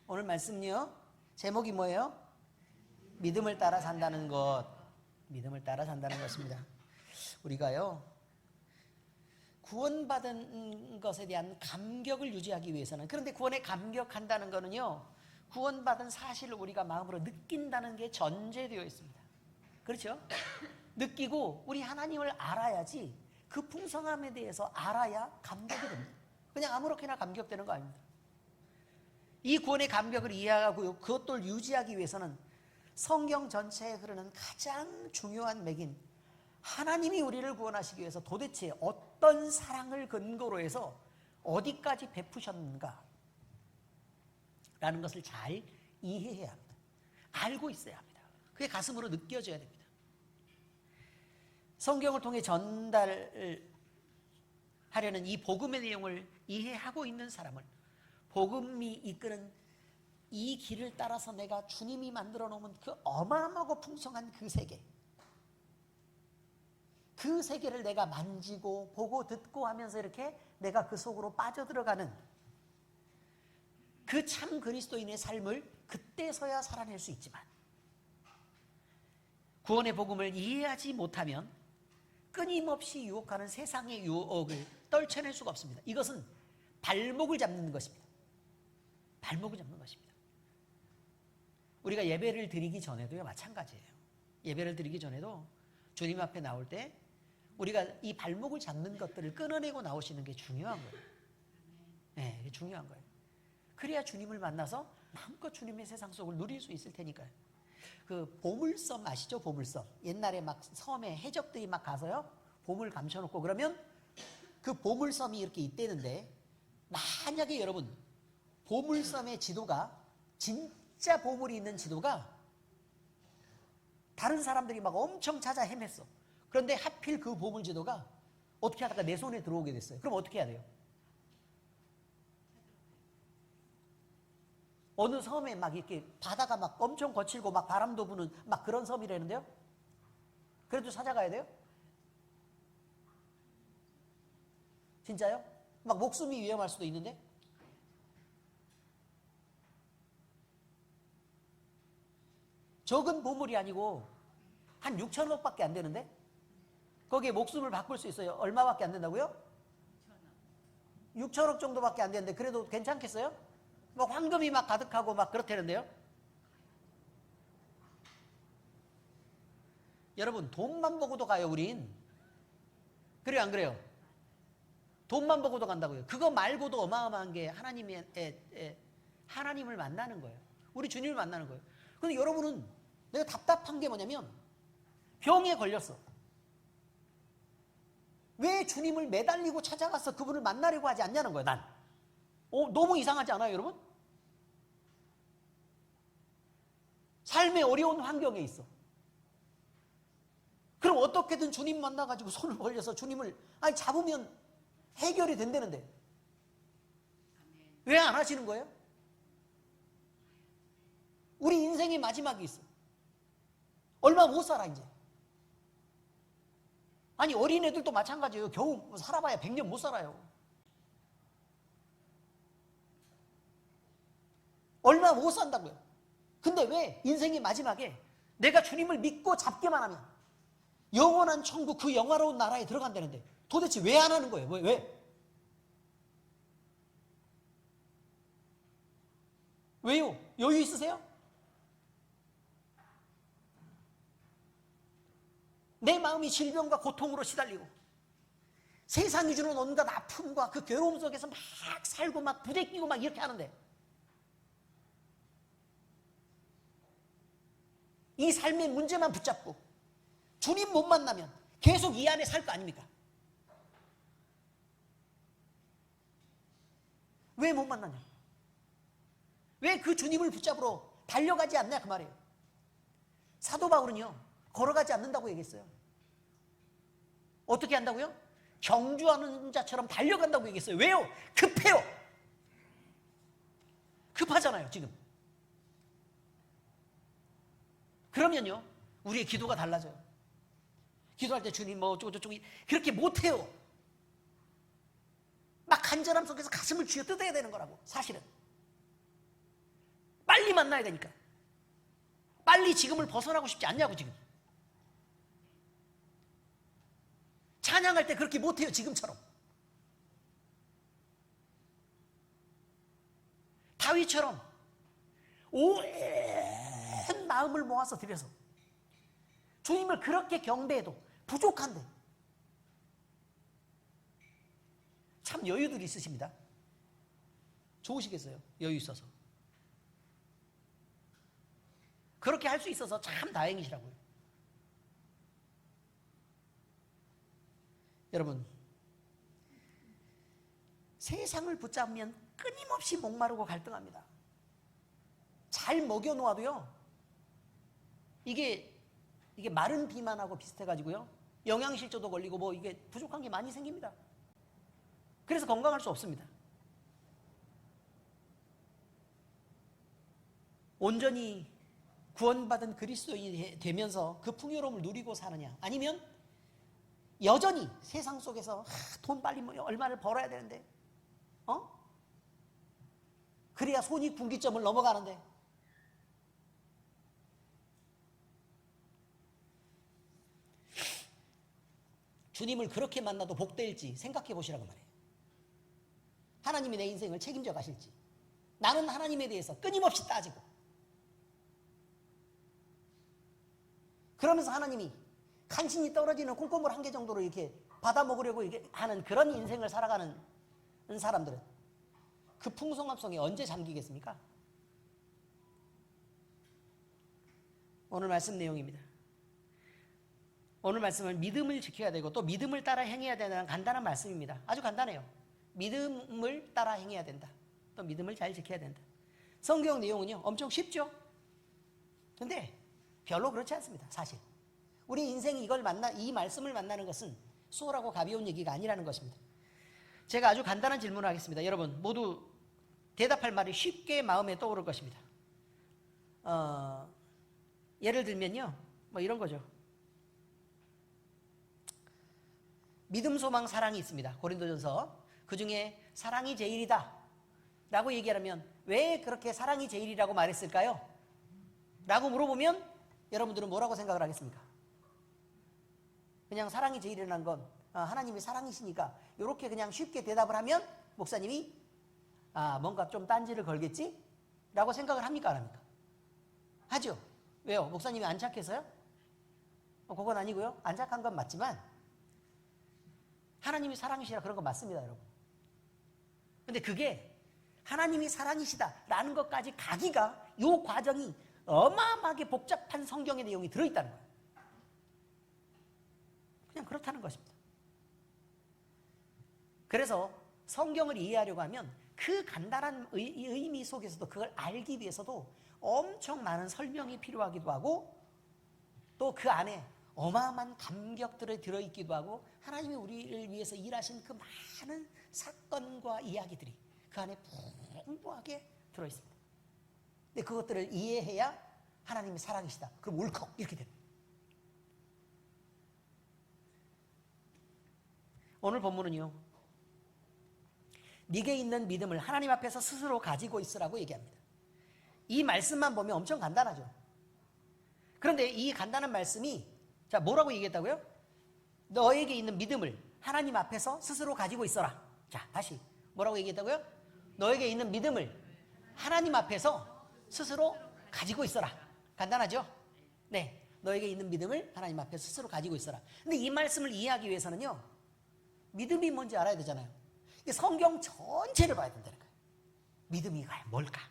오늘 말씀요. 제목이 뭐예요? 믿음을 따라 산다는 것. 믿음을 따라 산다는 것입니다. 우리가요, 구원받은 것에 대한 감격을 유지하기 위해서는, 그런데 구원에 감격한다는 것은요, 구원받은 사실을 우리가 마음으로 느낀다는 게 전제되어 있습니다. 그렇죠? 느끼고 우리 하나님을 알아야지, 그 풍성함에 대해서 알아야 감격이 됩니다. 그냥 아무렇게나 감격되는 거 아닙니다. 이 구원의 감격을 이해하고 그것들을 유지하기 위해서는 성경 전체에 흐르는 가장 중요한 맥인 하나님이 우리를 구원하시기 위해서 도대체 어떤 사랑을 근거로 해서 어디까지 베푸셨는가 라는 것을 잘 이해해야 합니다. 알고 있어야 합니다. 그게 가슴으로 느껴져야 됩니다. 성경을 통해 전달하려는 이 복음의 내용을 이해하고 있는 사람을, 복음이 이끄는 이 길을 따라서 내가 주님이 만들어 놓은 그 어마어마하고 풍성한 그 세계, 그 세계를 내가 만지고 보고 듣고 하면서 이렇게 내가 그 속으로 빠져들어가는 그 참 그리스도인의 삶을 그때서야 살아낼 수 있지만, 구원의 복음을 이해하지 못하면 끊임없이 유혹하는 세상의 유혹을 떨쳐낼 수가 없습니다. 이것은 발목을 잡는 것입니다. 발목을 잡는 것입니다. 우리가 예배를 드리기 전에도요, 마찬가지예요. 예배를 드리기 전에도 주님 앞에 나올 때 우리가 이 발목을 잡는 것들을 끊어내고 나오시는 게 중요한 거예요. 네, 이게 중요한 거예요. 그래야 주님을 만나서 마음껏 주님의 세상 속을 누릴 수 있을 테니까요. 그 보물섬 아시죠? 보물섬. 옛날에 막 섬에 해적들이 막 가서요, 보물 감춰놓고 그러면 그 보물섬이 이렇게 있대는데, 만약에 여러분 보물섬의 지도가, 진짜 보물이 있는 지도가 다른 사람들이 막 엄청 찾아 헤맸어. 그런데 하필 그 보물 지도가 어떻게 하다가 내 손에 들어오게 됐어요. 그럼 어떻게 해야 돼요? 어느 섬에 막 이렇게 바다가 막 엄청 거칠고 막 바람도 부는 막 그런 섬이라는데요? 그래도 찾아가야 돼요? 진짜요? 막 목숨이 위험할 수도 있는데? 적은 보물이 아니고 한 6천억밖에 안 되는데? 거기에 목숨을 바꿀 수 있어요. 얼마밖에 안 된다고요? 6천억 정도밖에 안 되는데 그래도 괜찮겠어요? 막 황금이 막 가득하고 막 그렇다는데요? 여러분, 돈만 보고도 가요, 우린. 그래요, 안 그래요? 돈만 보고도 간다고요. 그거 말고도 어마어마한 게 하나님을 만나는 거예요. 우리 주님을 만나는 거예요. 근데 여러분은, 내가 답답한 게 뭐냐면, 병에 걸렸어. 왜 주님을 매달리고 찾아가서 그분을 만나려고 하지 않냐는 거예요, 난. 너무 이상하지 않아요, 여러분? 삶의 어려운 환경에 있어. 그럼 어떻게든 주님 만나가지고 손을 벌려서 주님을 잡으면 해결이 된다는데 왜 안 하시는 거예요? 우리 인생의 마지막이 있어. 얼마 못 살아 이제. 아니, 어린애들도 마찬가지예요. 겨우 살아봐야 100년 못 살아요. 얼마 못 산다고요. 근데 왜 인생의 마지막에 내가 주님을 믿고 잡기만 하면 영원한 천국, 그 영화로운 나라에 들어간다는데 도대체 왜 안 하는 거예요? 왜? 왜요? 여유 있으세요? 내 마음이 질병과 고통으로 시달리고 세상이 주는 온갖 아픔과 그 괴로움 속에서 막 살고 막 부대끼고 막 이렇게 하는데, 이 삶의 문제만 붙잡고 주님 못 만나면 계속 이 안에 살 거 아닙니까? 왜 못 만나냐? 왜 그 주님을 붙잡으러 달려가지 않냐 그 말이에요. 사도 바울은요, 걸어가지 않는다고 얘기했어요. 어떻게 한다고요? 경주하는 자처럼 달려간다고 얘기했어요. 왜요? 급해요. 급하잖아요 지금. 그러면요, 우리의 기도가 달라져요. 기도할 때 주님 뭐 어쩌고 그렇게 못해요. 막 간절함 속에서 가슴을 쥐어 뜯어야 되는 거라고, 사실은. 만나야 되니까. 빨리 지금을 벗어나고 싶지 않냐고 지금. 찬양할 때 그렇게 못해요 지금처럼. 다윗처럼 오랜 마음을 모아서 드려서 주님을 그렇게 경배해도 부족한데 참 여유들이 있으십니다. 좋으시겠어요? 여유 있어서. 그렇게 할 수 있어서 참 다행이시라고요. 여러분, 세상을 붙잡으면 끊임없이 목마르고 갈등합니다. 잘 먹여놓아도요, 이게 마른 비만하고 비슷해가지고요, 영양실조도 걸리고 뭐 이게 부족한 게 많이 생깁니다. 그래서 건강할 수 없습니다. 온전히 구원받은 그리스도인이 되면서 그 풍요로움을 누리고 사느냐, 아니면 여전히 세상 속에서 돈 빨리 얼마를 벌어야 되는데 그래야 손익분기점을 넘어가는데 주님을 그렇게 만나도 복될지 생각해 보시라고 말해요. 하나님이 내 인생을 책임져 가실지, 나는 하나님에 대해서 끊임없이 따지고, 그러면서 하나님이 간신히 떨어지는 콩고물 한 개 정도로 이렇게 받아 먹으려고 이렇게 하는 그런 인생을 살아가는 사람들은 그 풍성함 속에 언제 잠기겠습니까? 오늘 말씀 내용입니다. 오늘 말씀은 믿음을 지켜야 되고 또 믿음을 따라 행해야 되는 간단한 말씀입니다. 아주 간단해요. 믿음을 따라 행해야 된다. 또 믿음을 잘 지켜야 된다. 성경 내용은요 엄청 쉽죠? 근데 별로 그렇지 않습니다. 사실 우리 인생이 이 말씀을 만나는 것은 수월하고 가벼운 얘기가 아니라는 것입니다. 제가 아주 간단한 질문을 하겠습니다. 여러분 모두 대답할 말이 쉽게 마음에 떠오를 것입니다. 예를 들면요, 뭐 이런 거죠. 믿음, 소망, 사랑이 있습니다. 고린도전서. 그 중에 사랑이 제일이다 라고 얘기하면 왜 그렇게 사랑이 제일이라고 말했을까요? 라고 물어보면 여러분들은 뭐라고 생각을 하겠습니까? 그냥 사랑이 제일이라는 건 하나님이 사랑이시니까 이렇게 그냥 쉽게 대답을 하면 목사님이 뭔가 좀 딴지를 걸겠지? 라고 생각을 합니까? 안 합니까? 하죠. 왜요? 목사님이 안 착해서요? 그건 아니고요. 안 착한 건 맞지만 하나님이 사랑이시라 그런 거 맞습니다, 여러분. 근데 그게 하나님이 사랑이시다라는 것까지 가기가 이 과정이 어마어마하게 복잡한 성경의 내용이 들어있다는 거예요. 그냥 그렇다는 것입니다. 그래서 성경을 이해하려고 하면 그 간단한 의미 속에서도 그걸 알기 위해서도 엄청 많은 설명이 필요하기도 하고 또 그 안에 어마어마한 감격들이 들어있기도 하고 하나님이 우리를 위해서 일하신 그 많은 사건과 이야기들이 그 안에 풍부하게 들어있습니다. 근데 그것들을 이해해야 하나님이 사랑이시다. 그럼 울컥 이렇게 됩니다. 오늘 본문은요, 네게 있는 믿음을 하나님 앞에서 스스로 가지고 있으라고 얘기합니다. 이 말씀만 보면 엄청 간단하죠. 그런데 이 간단한 말씀이 자 뭐라고 얘기했다고요? 너에게 있는 믿음을 하나님 앞에서 스스로 가지고 있어라. 자 다시 뭐라고 얘기했다고요? 너에게 있는 믿음을 하나님 앞에서 스스로 가지고 있어라. 간단하죠? 네, 너에게 있는 믿음을 하나님 앞에서 스스로 가지고 있어라. 근데 이 말씀을 이해하기 위해서는요, 믿음이 뭔지 알아야 되잖아요. 성경 전체를 봐야 된다는 거예요. 믿음이 과연 뭘까?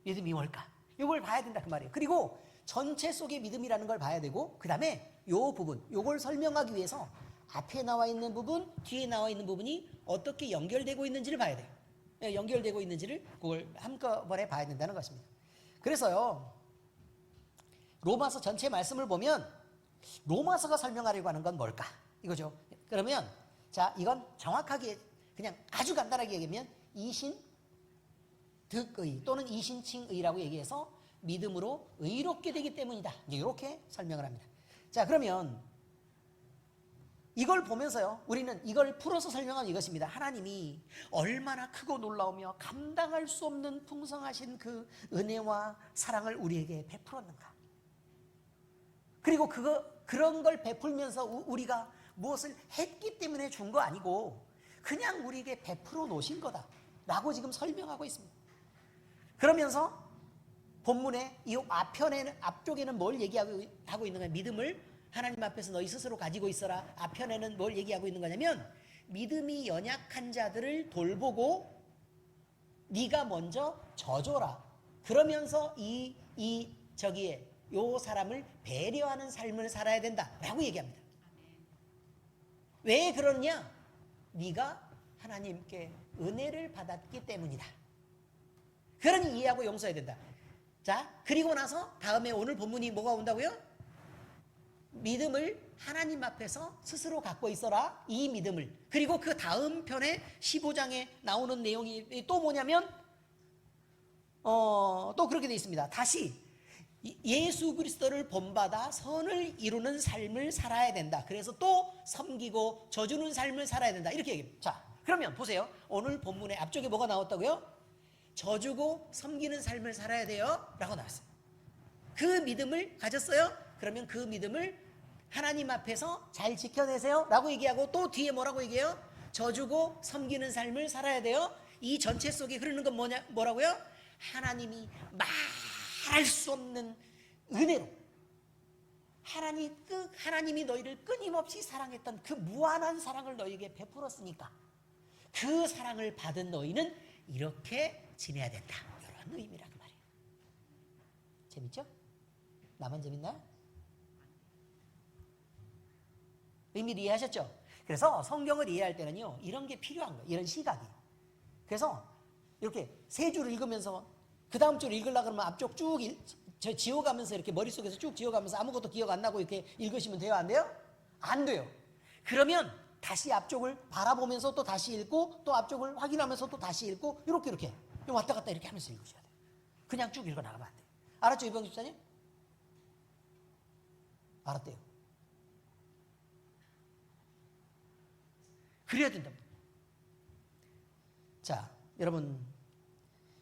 믿음이 뭘까? 이걸 봐야 된다 그 말이에요. 그리고 전체 속의 믿음이라는 걸 봐야 되고 그 다음에 요 부분, 요걸 설명하기 위해서 앞에 나와 있는 부분, 뒤에 나와 있는 부분이 어떻게 연결되고 있는지를 봐야 돼요. 연결되고 있는지를 그걸 한꺼번에 봐야 된다는 것입니다. 그래서요, 로마서 전체 말씀을 보면 로마서가 설명하려고 하는 건 뭘까? 이거죠. 그러면 자, 이건 정확하게 그냥 아주 간단하게 얘기하면 이신득의 또는 이신칭의라고 얘기해서 믿음으로 의롭게 되기 때문이다. 이렇게 설명을 합니다. 자, 그러면 이걸 보면서요, 우리는 이걸 풀어서 설명하면 이것입니다. 하나님이 얼마나 크고 놀라우며 감당할 수 없는 풍성하신 그 은혜와 사랑을 우리에게 베풀었는가. 그리고 그런 걸 베풀면서 우리가 무엇을 했기 때문에 준 거 아니고 그냥 우리에게 베풀어 놓으신 거다라고 지금 설명하고 있습니다. 그러면서 본문의 이 앞쪽에는 뭘 얘기하고 있는 거예요? 믿음을 하나님 앞에서 너희 스스로 가지고 있어라. 앞편에는 뭘 얘기하고 있는 거냐면 믿음이 연약한 자들을 돌보고 네가 먼저 져줘라. 그러면서 요 사람을 배려하는 삶을 살아야 된다라고 얘기합니다. 왜 그러느냐? 네가 하나님께 은혜를 받았기 때문이다. 그러니 이해하고 용서해야 된다. 자, 그리고 나서 다음에 오늘 본문이 뭐가 온다고요? 믿음을 하나님 앞에서 스스로 갖고 있어라. 이 믿음을. 그리고 그 다음 편에 15장에 나오는 내용이 또 뭐냐면 또 그렇게 되어 있습니다. 다시 예수 그리스도를 본받아 선을 이루는 삶을 살아야 된다. 그래서 또 섬기고 져주는 삶을 살아야 된다. 이렇게 얘기합니다. 자, 그러면 보세요. 오늘 본문의 앞쪽에 뭐가 나왔다고요? 져주고 섬기는 삶을 살아야 돼요 라고 나왔어요. 그 믿음을 가졌어요? 그러면 그 믿음을 하나님 앞에서 잘 지켜내세요 라고 얘기하고 또 뒤에 뭐라고 얘기해요? 져주고 섬기는 삶을 살아야 돼요. 이 전체 속에 흐르는 건 뭐라고요? 하나님이 말할 수 없는 은혜로 하나님이 너희를 끊임없이 사랑했던 그 무한한 사랑을 너희에게 베풀었으니까 그 사랑을 받은 너희는 이렇게 지내야 된다. 이런 의미란 말이에요. 재밌죠? 나만 재밌나요? 의미를 이해하셨죠? 그래서 성경을 이해할 때는요, 이런 게 필요한 거예요. 이런 시각이. 그래서 이렇게 세 줄 읽으면서 그 다음 줄 읽으려고 그러면 앞쪽 쭉 지워가면서 이렇게 머릿속에서 쭉 지워가면서 아무것도 기억 안 나고 이렇게 읽으시면 돼요? 안 돼요? 안 돼요. 그러면 다시 앞쪽을 바라보면서 또 다시 읽고 또 앞쪽을 확인하면서 또 다시 읽고 이렇게 왔다 갔다 이렇게 하면서 읽으셔야 돼요. 그냥 쭉 읽어 나가면 안 돼요. 알았죠, 이병 집사님? 알았대요. 그래야 된답니다. 자, 여러분,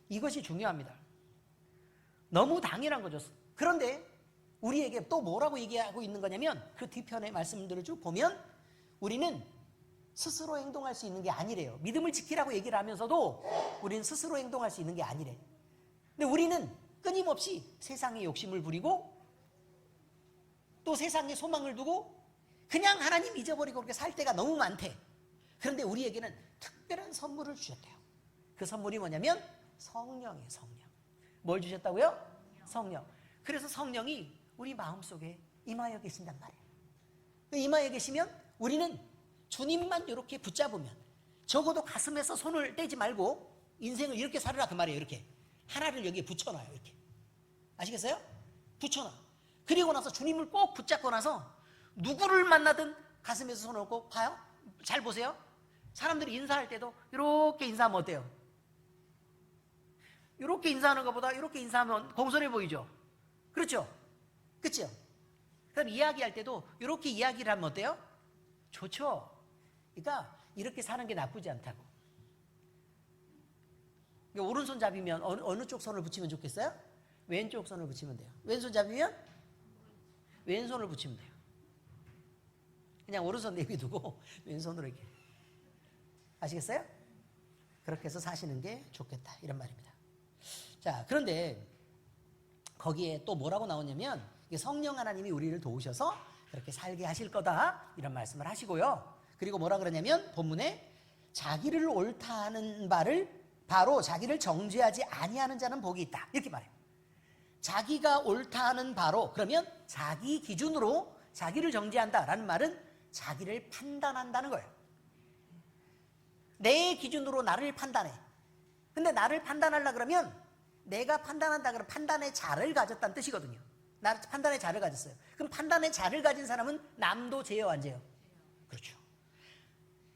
이것이 중요합니다. 너무 당연한 거죠. 그런데 우리에게 또 뭐라고 얘기하고 있는 거냐면 그 뒤편의 말씀들을 쭉 보면 우리는 스스로 행동할 수 있는 게 아니래요. 믿음을 지키라고 얘기를 하면서도 우리는 스스로 행동할 수 있는 게 아니래. 근데 우리는 끊임없이 세상의 욕심을 부리고 또 세상에 소망을 두고 그냥 하나님 잊어버리고 그렇게 살 때가 너무 많대. 그런데 우리에게는 특별한 선물을 주셨대요. 그 선물이 뭐냐면 성령이에요. 성령. 뭘 주셨다고요? 성령. 그래서 성령이 우리 마음속에 임하여 계신단 말이에요. 임하여 계시면 우리는 주님만 이렇게 붙잡으면 적어도 가슴에서 손을 떼지 말고 인생을 이렇게 살으라 그 말이에요. 이렇게 하나를 여기에 붙여놔요. 이렇게 아시겠어요? 붙여놔. 그리고 나서 주님을 꼭 붙잡고 나서 누구를 만나든 가슴에서 손을 얹고 봐요. 잘 보세요. 사람들이 인사할 때도 이렇게 인사하면 어때요? 이렇게 인사하는 것보다 이렇게 인사하면 공손해 보이죠? 그렇죠? 그렇죠? 그럼 이야기할 때도 이렇게 이야기를 하면 어때요? 좋죠? 그러니까 이렇게 사는 게 나쁘지 않다고. 그러니까 오른손 잡이면 어느 쪽 손을 붙이면 좋겠어요? 왼쪽 손을 붙이면 돼요. 왼손 잡이면 왼손을 붙이면 돼요. 그냥 오른손 내비두고 왼손으로 이렇게. 아시겠어요? 그렇게 해서 사시는 게 좋겠다 이런 말입니다. 자, 그런데 거기에 또 뭐라고 나오냐면 성령 하나님이 우리를 도우셔서 그렇게 살게 하실 거다 이런 말씀을 하시고요. 그리고 뭐라 그러냐면 본문에 자기를 옳다 하는 바로 자기를 정죄하지 아니하는 자는 복이 있다 이렇게 말해요. 자기가 옳다 하는 바로 그러면 자기 기준으로 자기를 정죄한다라는 말은 자기를 판단한다는 거예요. 내 기준으로 나를 판단해. 근데 나를 판단하려 그러면 내가 판단한다 그러면 판단의 자를 가졌다는 뜻이거든요. 나 판단의 자를 가졌어요. 그럼 판단의 자를 가진 사람은 남도 죄요 안 죄요? 그렇죠.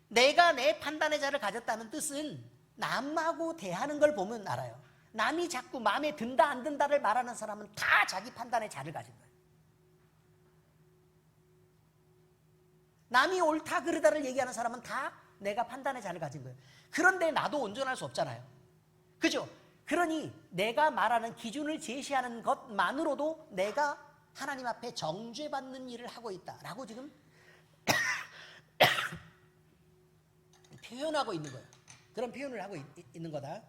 내가 내 판단의 자를 가졌다는 뜻은 남하고 대하는 걸 보면 알아요. 남이 자꾸 마음에 든다 안 든다를 말하는 사람은 다 자기 판단의 자를 가진 거예요. 남이 옳다 그르다를 얘기하는 사람은 다 내가 판단의 자를 가진 거예요. 그런데 나도 온전할 수 없잖아요. 그죠? 그러니 내가 말하는 기준을 제시하는 것만으로도 내가 하나님 앞에 정죄받는 일을 하고 있다라고 지금 표현하고 있는 거예요. 그런 표현을 하고 있는 거다.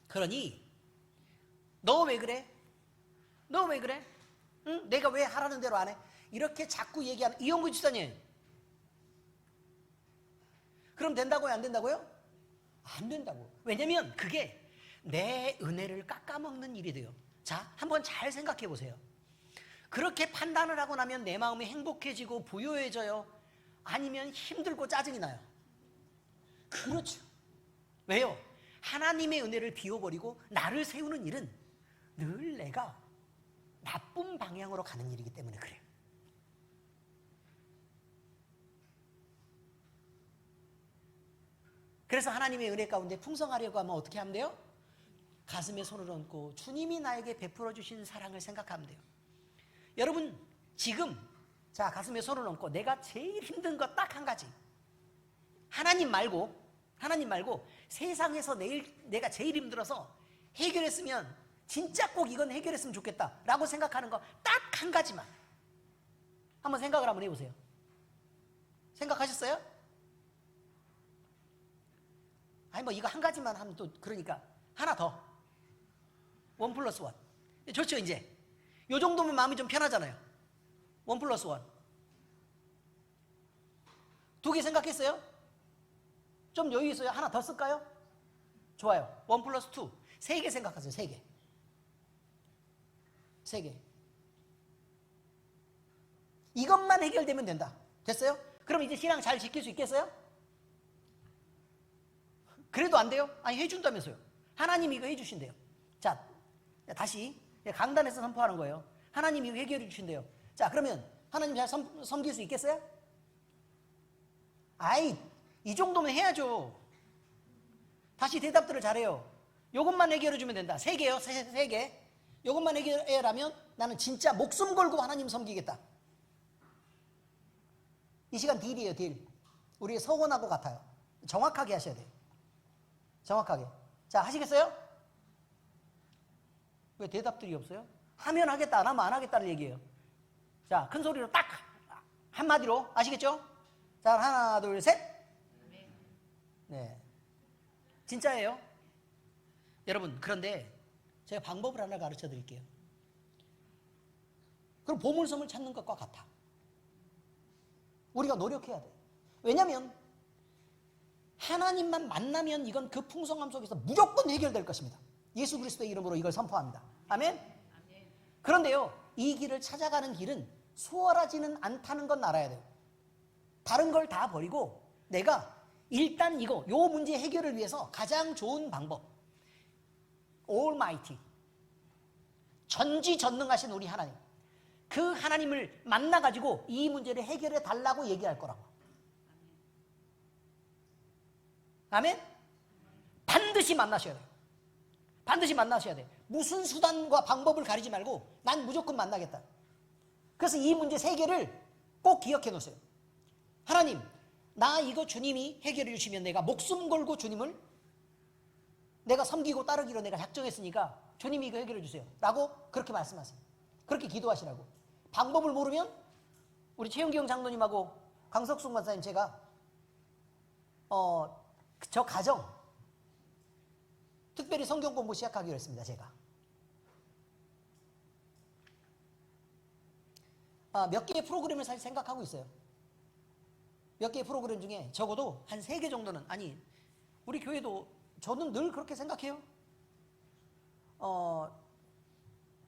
그러니 너 왜 그래? 너 왜 그래? 응? 내가 왜 하라는 대로 안 해? 이렇게 자꾸 얘기하는 이용구 집사님, 그럼 된다고요? 안 된다고요? 안 된다고. 왜냐면 그게 내 은혜를 깎아먹는 일이 돼요. 자, 한번 잘 생각해 보세요. 그렇게 판단을 하고 나면 내 마음이 행복해지고 부요해져요? 아니면 힘들고 짜증이 나요? 그렇죠. 왜요? 하나님의 은혜를 비워버리고 나를 세우는 일은 늘 내가 나쁜 방향으로 가는 일이기 때문에 그래요. 그래서 하나님의 은혜 가운데 풍성하려고 하면 어떻게 하면 돼요? 가슴에 손을 얹고 주님이 나에게 베풀어 주신 사랑을 생각하면 돼요. 여러분 지금 자 가슴에 손을 얹고 내가 제일 힘든 거 딱 한 가지, 하나님 말고 세상에서 내가 제일 힘들어서 해결했으면 진짜 꼭 이건 해결했으면 좋겠다 라고 생각하는 거 딱 한 가지만 한번 생각을 한번 해보세요. 생각하셨어요? 아니 뭐 이거 한 가지만 하면 또 그러니까 하나 더, 1+1 좋죠. 이제 요 정도면 마음이 좀 편하잖아요. 1+1 두 개 생각했어요? 좀 여유 있어요? 하나 더 쓸까요? 좋아요. 1+2 세 개 생각하세요. 세 개. 이것만 해결되면 된다. 됐어요? 그럼 이제 신앙 잘 지킬 수 있겠어요? 그래도 안 돼요? 아니 해준다면서요. 하나님이 이거 해주신대요. 자 다시 강단에서 선포하는 거예요. 하나님이 이거 해결해 주신대요. 자 그러면 하나님 잘 섬길 수 있겠어요? 아이 이 정도면 해야죠. 다시 대답들을 잘해요. 요것만 해결해 주면 된다. 세 개요. 세 개. 요것만 해결하면 나는 진짜 목숨 걸고 하나님 섬기겠다. 이 시간 딜이에요. 딜. 우리 서원하고 같아요. 정확하게 하셔야 돼요. 정확하게. 자 하시겠어요? 왜 대답들이 없어요? 하면 하겠다, 안 하면 안 하겠다는 얘기예요. 자, 큰 소리로 딱 한마디로 아시겠죠? 자, 하나, 둘, 셋. 네, 진짜예요. 여러분, 그런데 제가 방법을 하나 가르쳐 드릴게요. 그럼 보물섬을 찾는 것과 같아. 우리가 노력해야 돼. 왜냐하면 하나님만 만나면 이건 그 풍성함 속에서 무조건 해결될 것입니다. 예수 그리스도의 이름으로 이걸 선포합니다. 아멘? 그런데요, 이 길을 찾아가는 길은 수월하지는 않다는 건 알아야 돼요. 다른 걸 다 버리고 내가 일단 요 문제 해결을 위해서 가장 좋은 방법, Almighty, 전지전능하신 우리 하나님, 그 하나님을 만나가지고 이 문제를 해결해 달라고 얘기할 거라고. 아멘? 반드시 만나셔야 돼요. 반드시 만나셔야 돼요. 무슨 수단과 방법을 가리지 말고 난 무조건 만나겠다. 그래서 이 문제 세 개를 꼭 기억해 놓으세요. 하나님, 나 이거 주님이 해결해 주시면 내가 목숨 걸고 주님을 내가 섬기고 따르기로 내가 작정했으니까 주님이 이거 해결해 주세요 라고 그렇게 말씀하세요. 그렇게 기도하시라고. 방법을 모르면 우리 최영기 형 장로님하고 강석순 권사님 제가 저 가정 특별히 성경 공부 시작하기로 했습니다. 제가 몇 개의 프로그램을 사실 생각하고 있어요. 몇 개의 프로그램 중에 적어도 한 3개 정도는, 아니 우리 교회도 저는 늘 그렇게 생각해요.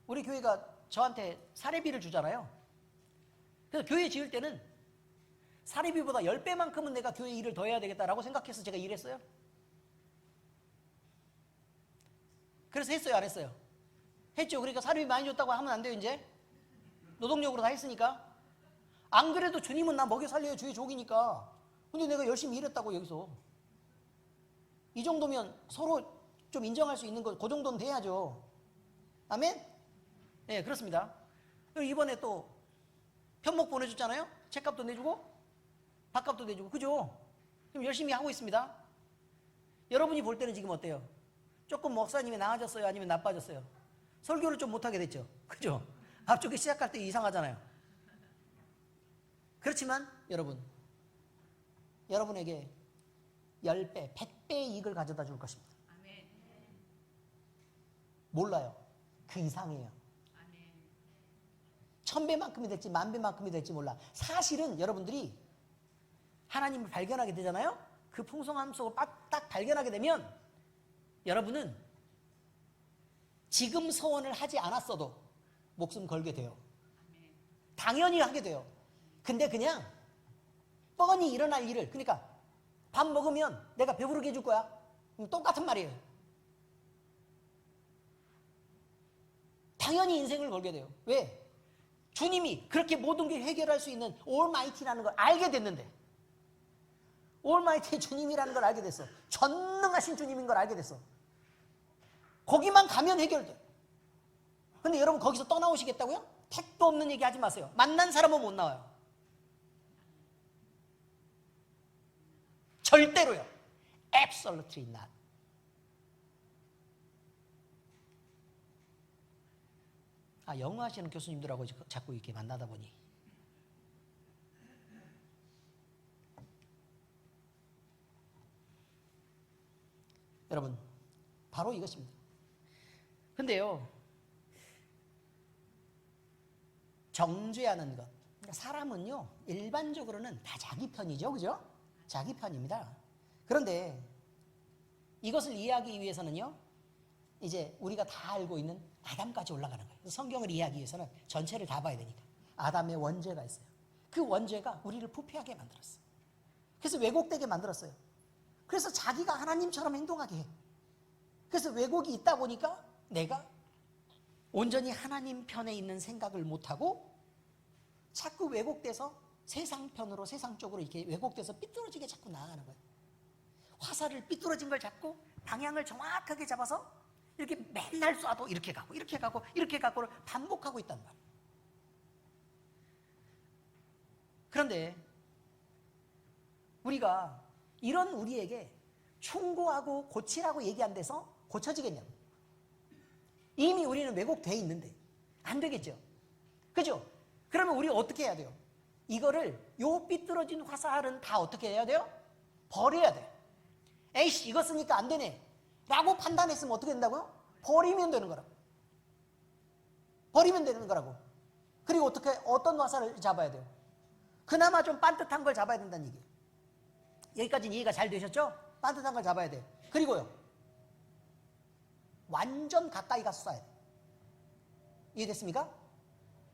우리 교회가 저한테 사례비를 주잖아요. 그래서 교회 지을 때는 사례비보다 10배만큼은 내가 교회 일을 더 해야 되겠다라고 생각해서 제가 일했어요. 그래서 했어요, 안 했어요? 했죠. 그러니까 사례비 많이 줬다고 하면 안 돼요. 이제 노동력으로 다 했으니까. 안 그래도 주님은 나 먹여 살려요, 주의 족이니까. 근데 내가 열심히 일했다고. 여기서 이 정도면 서로 좀 인정할 수 있는 거, 그 정도는 돼야죠. 아멘? 예, 그렇습니다. 그리고 이번에 또 편목 보내줬잖아요. 책값도 내주고 밥값도 내주고, 그죠? 그럼 열심히 하고 있습니다. 여러분이 볼 때는 지금 어때요? 조금 목사님이 나아졌어요? 아니면 나빠졌어요? 설교를 좀 못하게 됐죠? 그죠? 앞쪽에 시작할 때 이상하잖아요. 그렇지만 여러분에게 10배, 100배의 이익을 가져다 줄 것입니다. 몰라요. 그 이상이에요. 1000배만큼이 될지 10,000배만큼이 될지 몰라. 사실은 여러분들이 하나님을 발견하게 되잖아요. 그 풍성함 속을 딱 발견하게 되면 여러분은 지금 소원을 하지 않았어도 목숨 걸게 돼요. 당연히 하게 돼요. 근데 그냥 뻔히 일어날 일을, 그러니까 밥 먹으면 내가 배부르게 해줄 거야. 똑같은 말이에요. 당연히 인생을 걸게 돼요. 왜? 주님이 그렇게 모든 걸 해결할 수 있는 올마이티라는 걸 알게 됐는데, 올마이티의 주님이라는 걸 알게 됐어. 전능하신 주님인 걸 알게 됐어. 거기만 가면 해결돼. 근데 여러분 거기서 떠나오시겠다고요? 택도 없는 얘기 하지 마세요. 만난 사람은 못 나와요. 절대로요. Absolutely not. 영어 하시는 교수님들하고 자꾸 이렇게 만나다 보니 여러분 바로 이것입니다. 근데요, 정죄하는 것, 그러니까 사람은요 일반적으로는 다 자기 편이죠, 그죠? 자기 편입니다. 그런데 이것을 이해하기 위해서는요, 이제 우리가 다 알고 있는 아담까지 올라가는 거예요. 성경을 이해하기 위해서는 전체를 다 봐야 되니까. 아담의 원죄가 있어요. 그 원죄가 우리를 부패하게 만들었어요. 그래서 왜곡되게 만들었어요. 그래서 자기가 하나님처럼 행동하게 해. 그래서 왜곡이 있다 보니까 내가 온전히 하나님 편에 있는 생각을 못하고 자꾸 왜곡돼서 세상 편으로, 세상 쪽으로 이렇게 왜곡돼서 삐뚤어지게 자꾸 나아가는 거예요. 화살을 삐뚤어진 걸 잡고 방향을 정확하게 잡아서 이렇게 맨날 쏴도 이렇게 가고 이렇게 가고 이렇게 가고를 반복하고 있단 말이에요. 그런데 우리가 이런 우리에게 충고하고 고치라고 얘기 안 돼서 고쳐지겠냐고. 이미 우리는 왜곡되어 있는데 안 되겠죠. 그죠? 그러면 우리 어떻게 해야 돼요? 이거를, 요 삐뚤어진 화살은 다 어떻게 해야 돼요? 버려야 돼요. 에이씨, 이거 쓰니까 안 되네 라고 판단했으면 어떻게 된다고요? 버리면 되는 거라고. 버리면 되는 거라고. 그리고 어떤 화살을 잡아야 돼요? 그나마 좀 반듯한 걸 잡아야 된다는 얘기예요. 여기까지는 이해가 잘 되셨죠? 반듯한 걸 잡아야 돼요. 그리고요, 완전 가까이 가서 쏴야 돼요. 이해됐습니까?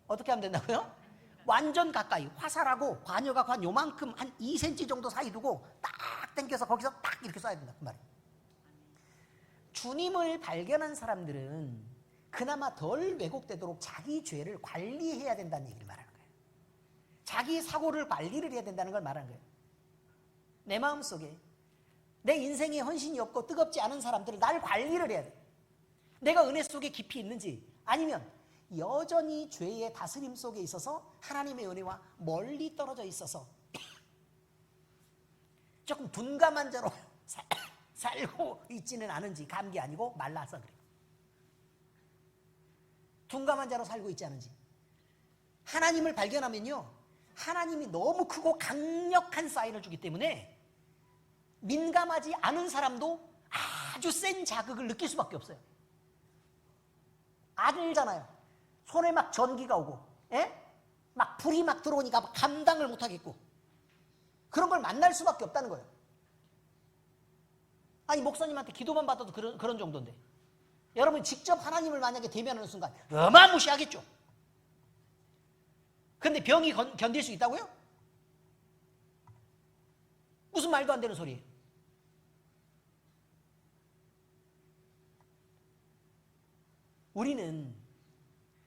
어떻게 하면 된다고요? 완전 가까이, 화살하고 관여가 한 요만큼, 한 2cm 정도 사이 두고 딱 당겨서 거기서 딱 이렇게 쏴야 된다 그 말이에요. 주님을 발견한 사람들은 그나마 덜 왜곡되도록 자기 죄를 관리해야 된다는 얘기를 말하는 거예요. 자기 사고를 관리를 해야 된다는 걸 말하는 거예요. 내 마음속에 내 인생에 헌신이 없고 뜨겁지 않은 사람들을 날 관리를 해야 돼. 내가 은혜 속에 깊이 있는지, 아니면 여전히 죄의 다스림 속에 있어서 하나님의 은혜와 멀리 떨어져 있어서 조금 둔감한 자로 살고 있지는 않은지, 감기 아니고 말라서 그래요. 둔감한 자로 살고 있지 않은지. 하나님을 발견하면요, 하나님이 너무 크고 강력한 사인을 주기 때문에 민감하지 않은 사람도 아주 센 자극을 느낄 수밖에 없어요. 알잖아요. 손에 막 전기가 오고, 막 불이 막 들어오니까 막 감당을 못하겠고, 그런 걸 만날 수밖에 없다는 거예요. 아니, 목사님한테 기도만 받아도 그런 정도인데, 여러분 직접 하나님을 만약에 대면하는 순간 어마무시하겠죠. 근데 병이 견딜 수 있다고요? 무슨 말도 안 되는 소리예요. 우리는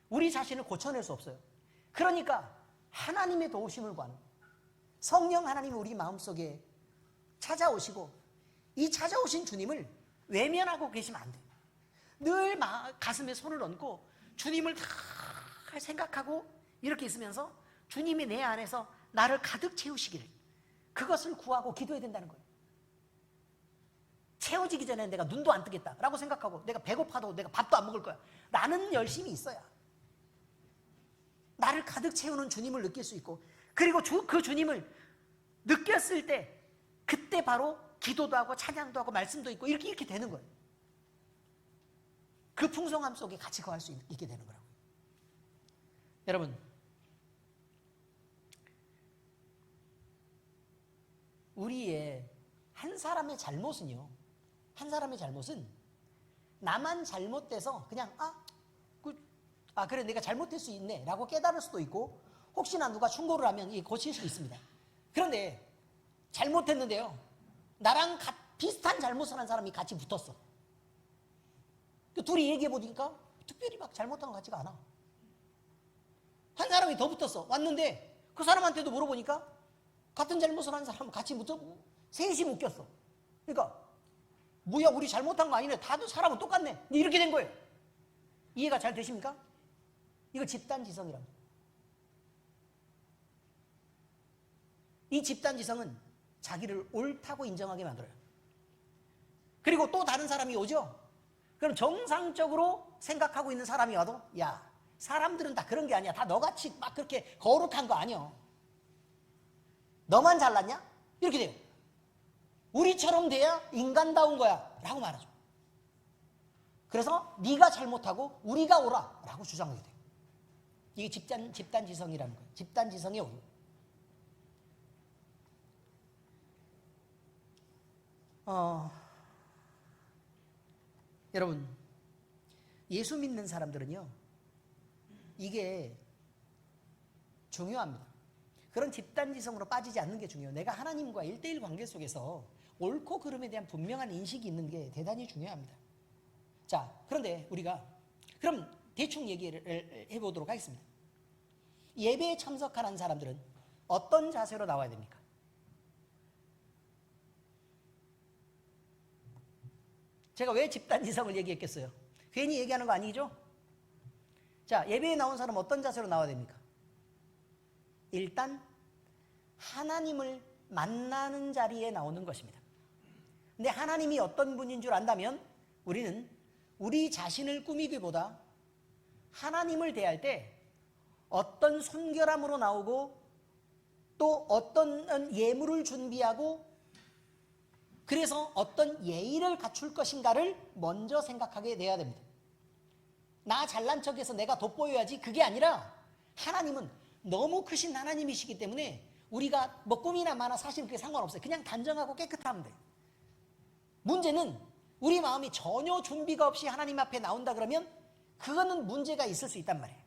우리 자신을 고쳐낼 수 없어요. 그러니까 하나님의 도우심을 구하는 거예요. 성령 하나님이 우리 마음속에 찾아오시고, 이 찾아오신 주님을 외면하고 계시면 안 돼요. 늘 가슴에 손을 얹고 주님을 다 생각하고 이렇게 있으면서 주님이 내 안에서 나를 가득 채우시기를, 그것을 구하고 기도해야 된다는 거예요. 채워지기 전에 내가 눈도 안 뜨겠다라고 생각하고 내가 배고파도 내가 밥도 안 먹을 거야 라는 열심이 있어야 나를 가득 채우는 주님을 느낄 수 있고, 그리고 그 주님을 느꼈을 때 그때 바로 기도도 하고 찬양도 하고 말씀도 있고 이렇게 되는 거예요. 그 풍성함 속에 같이 거할 수 있게 되는 거라고요. 여러분, 우리의 한 사람의 잘못은요, 한 사람의 잘못은 나만 잘못돼서 그냥 그래 내가 잘못될 수 있네 라고 깨달을 수도 있고, 혹시나 누가 충고를 하면 이게 고칠 수 있습니다. 그런데 잘못했는데요, 나랑 비슷한 잘못을 한 사람이 같이 붙었어. 둘이 얘기해 보니까 특별히 막 잘못한 것 같지가 않아. 한 사람이 더 붙었어. 왔는데 그 사람한테도 물어보니까 같은 잘못을 한 사람 같이 붙어 셋이 묶였어. 그러니까 뭐야, 우리 잘못한 거 아니네, 다들 사람은 똑같네, 이렇게 된 거예요. 이해가 잘 되십니까? 이거 집단지성이랍니다. 이 집단지성은 자기를 옳다고 인정하게 만들어요. 그리고 또 다른 사람이 오죠? 그럼 정상적으로 생각하고 있는 사람이 와도, 야, 사람들은 다 그런 게 아니야, 다 너같이 막 그렇게 거룩한 거 아니야, 너만 잘났냐? 이렇게 돼요. 우리처럼 돼야 인간다운 거야 라고 말하죠. 그래서 네가 잘못하고 우리가 옳아 라고 주장하게 돼요. 이게 집단지성이라는 거예요. 집단지성의 오류. 여러분, 예수 믿는 사람들은요, 이게 중요합니다. 그런 집단지성으로 빠지지 않는 게 중요해요. 내가 하나님과 1대1 관계 속에서 옳고 그름에 대한 분명한 인식이 있는 게 대단히 중요합니다. 자, 그런데 우리가 그럼 대충 얘기를 해보도록 하겠습니다. 예배에 참석하는 사람들은 어떤 자세로 나와야 됩니까? 제가 왜 집단지성을 얘기했겠어요? 괜히 얘기하는 거 아니죠? 자, 예배에 나온 사람 어떤 자세로 나와야 됩니까? 일단 하나님을 만나는 자리에 나오는 것입니다. 근데 하나님이 어떤 분인 줄 안다면 우리는 우리 자신을 꾸미기보다 하나님을 대할 때 어떤 순결함으로 나오고 또 어떤 예물을 준비하고 그래서 어떤 예의를 갖출 것인가를 먼저 생각하게 돼야 됩니다. 나 잘난 척해서 내가 돋보여야지, 그게 아니라 하나님은 너무 크신 하나님이시기 때문에 우리가 뭐 꿈이나 마나 사실 그게 상관없어요. 그냥 단정하고 깨끗하면 돼요. 문제는 우리 마음이 전혀 준비가 없이 하나님 앞에 나온다 그러면 그거는 문제가 있을 수 있단 말이에요.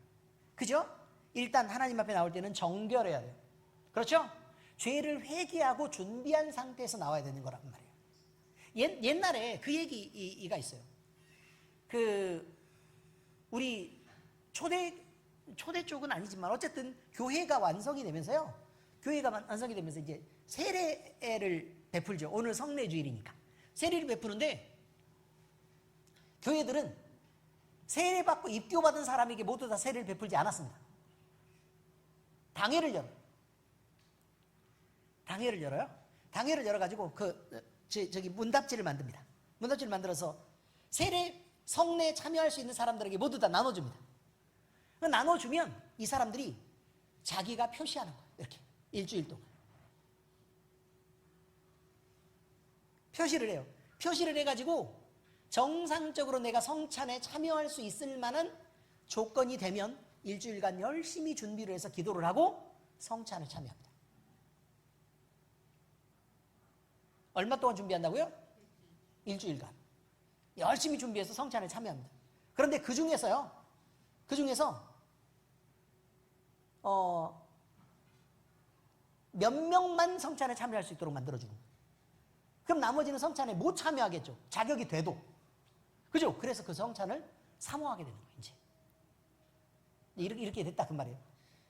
그죠? 일단 하나님 앞에 나올 때는 정결해야 돼요. 그렇죠? 죄를 회개하고 준비한 상태에서 나와야 되는 거란 말이에요. 옛날에 그 얘기가 있어요. 우리 초대 쪽은 아니지만 어쨌든 교회가 완성이 되면서요. 교회가 완성이 되면서 이제 세례를 베풀죠. 오늘 성례주일이니까. 세례를 베푸는데 교회들은 세례받고 입교받은 사람에게 모두 다 세례를 베풀지 않았습니다. 당회를 열어요. 당회를 열어가지고 저기 문답지를 만듭니다. 문답지를 만들어서 세례 성례에 참여할 수 있는 사람들에게 모두 다 나눠줍니다. 나눠주면 이 사람들이 자기가 표시하는 거예요. 이렇게 일주일 동안 표시를 해요. 표시를 해가지고 정상적으로 내가 성찬에 참여할 수 있을 만한 조건이 되면 일주일간 열심히 준비를 해서 기도를 하고 성찬에 참여합니다. 얼마 동안 준비한다고요? 일주일간 열심히 준비해서 성찬에 참여합니다. 그런데 그 중에서 몇 명만 성찬에 참여할 수 있도록 만들어주는 거예요. 그럼 나머지는 성찬에 못 참여하겠죠. 자격이 돼도. 그죠? 그래서 그 성찬을 사모하게 되는 거예요. 이제 이렇게 됐다 그 말이에요.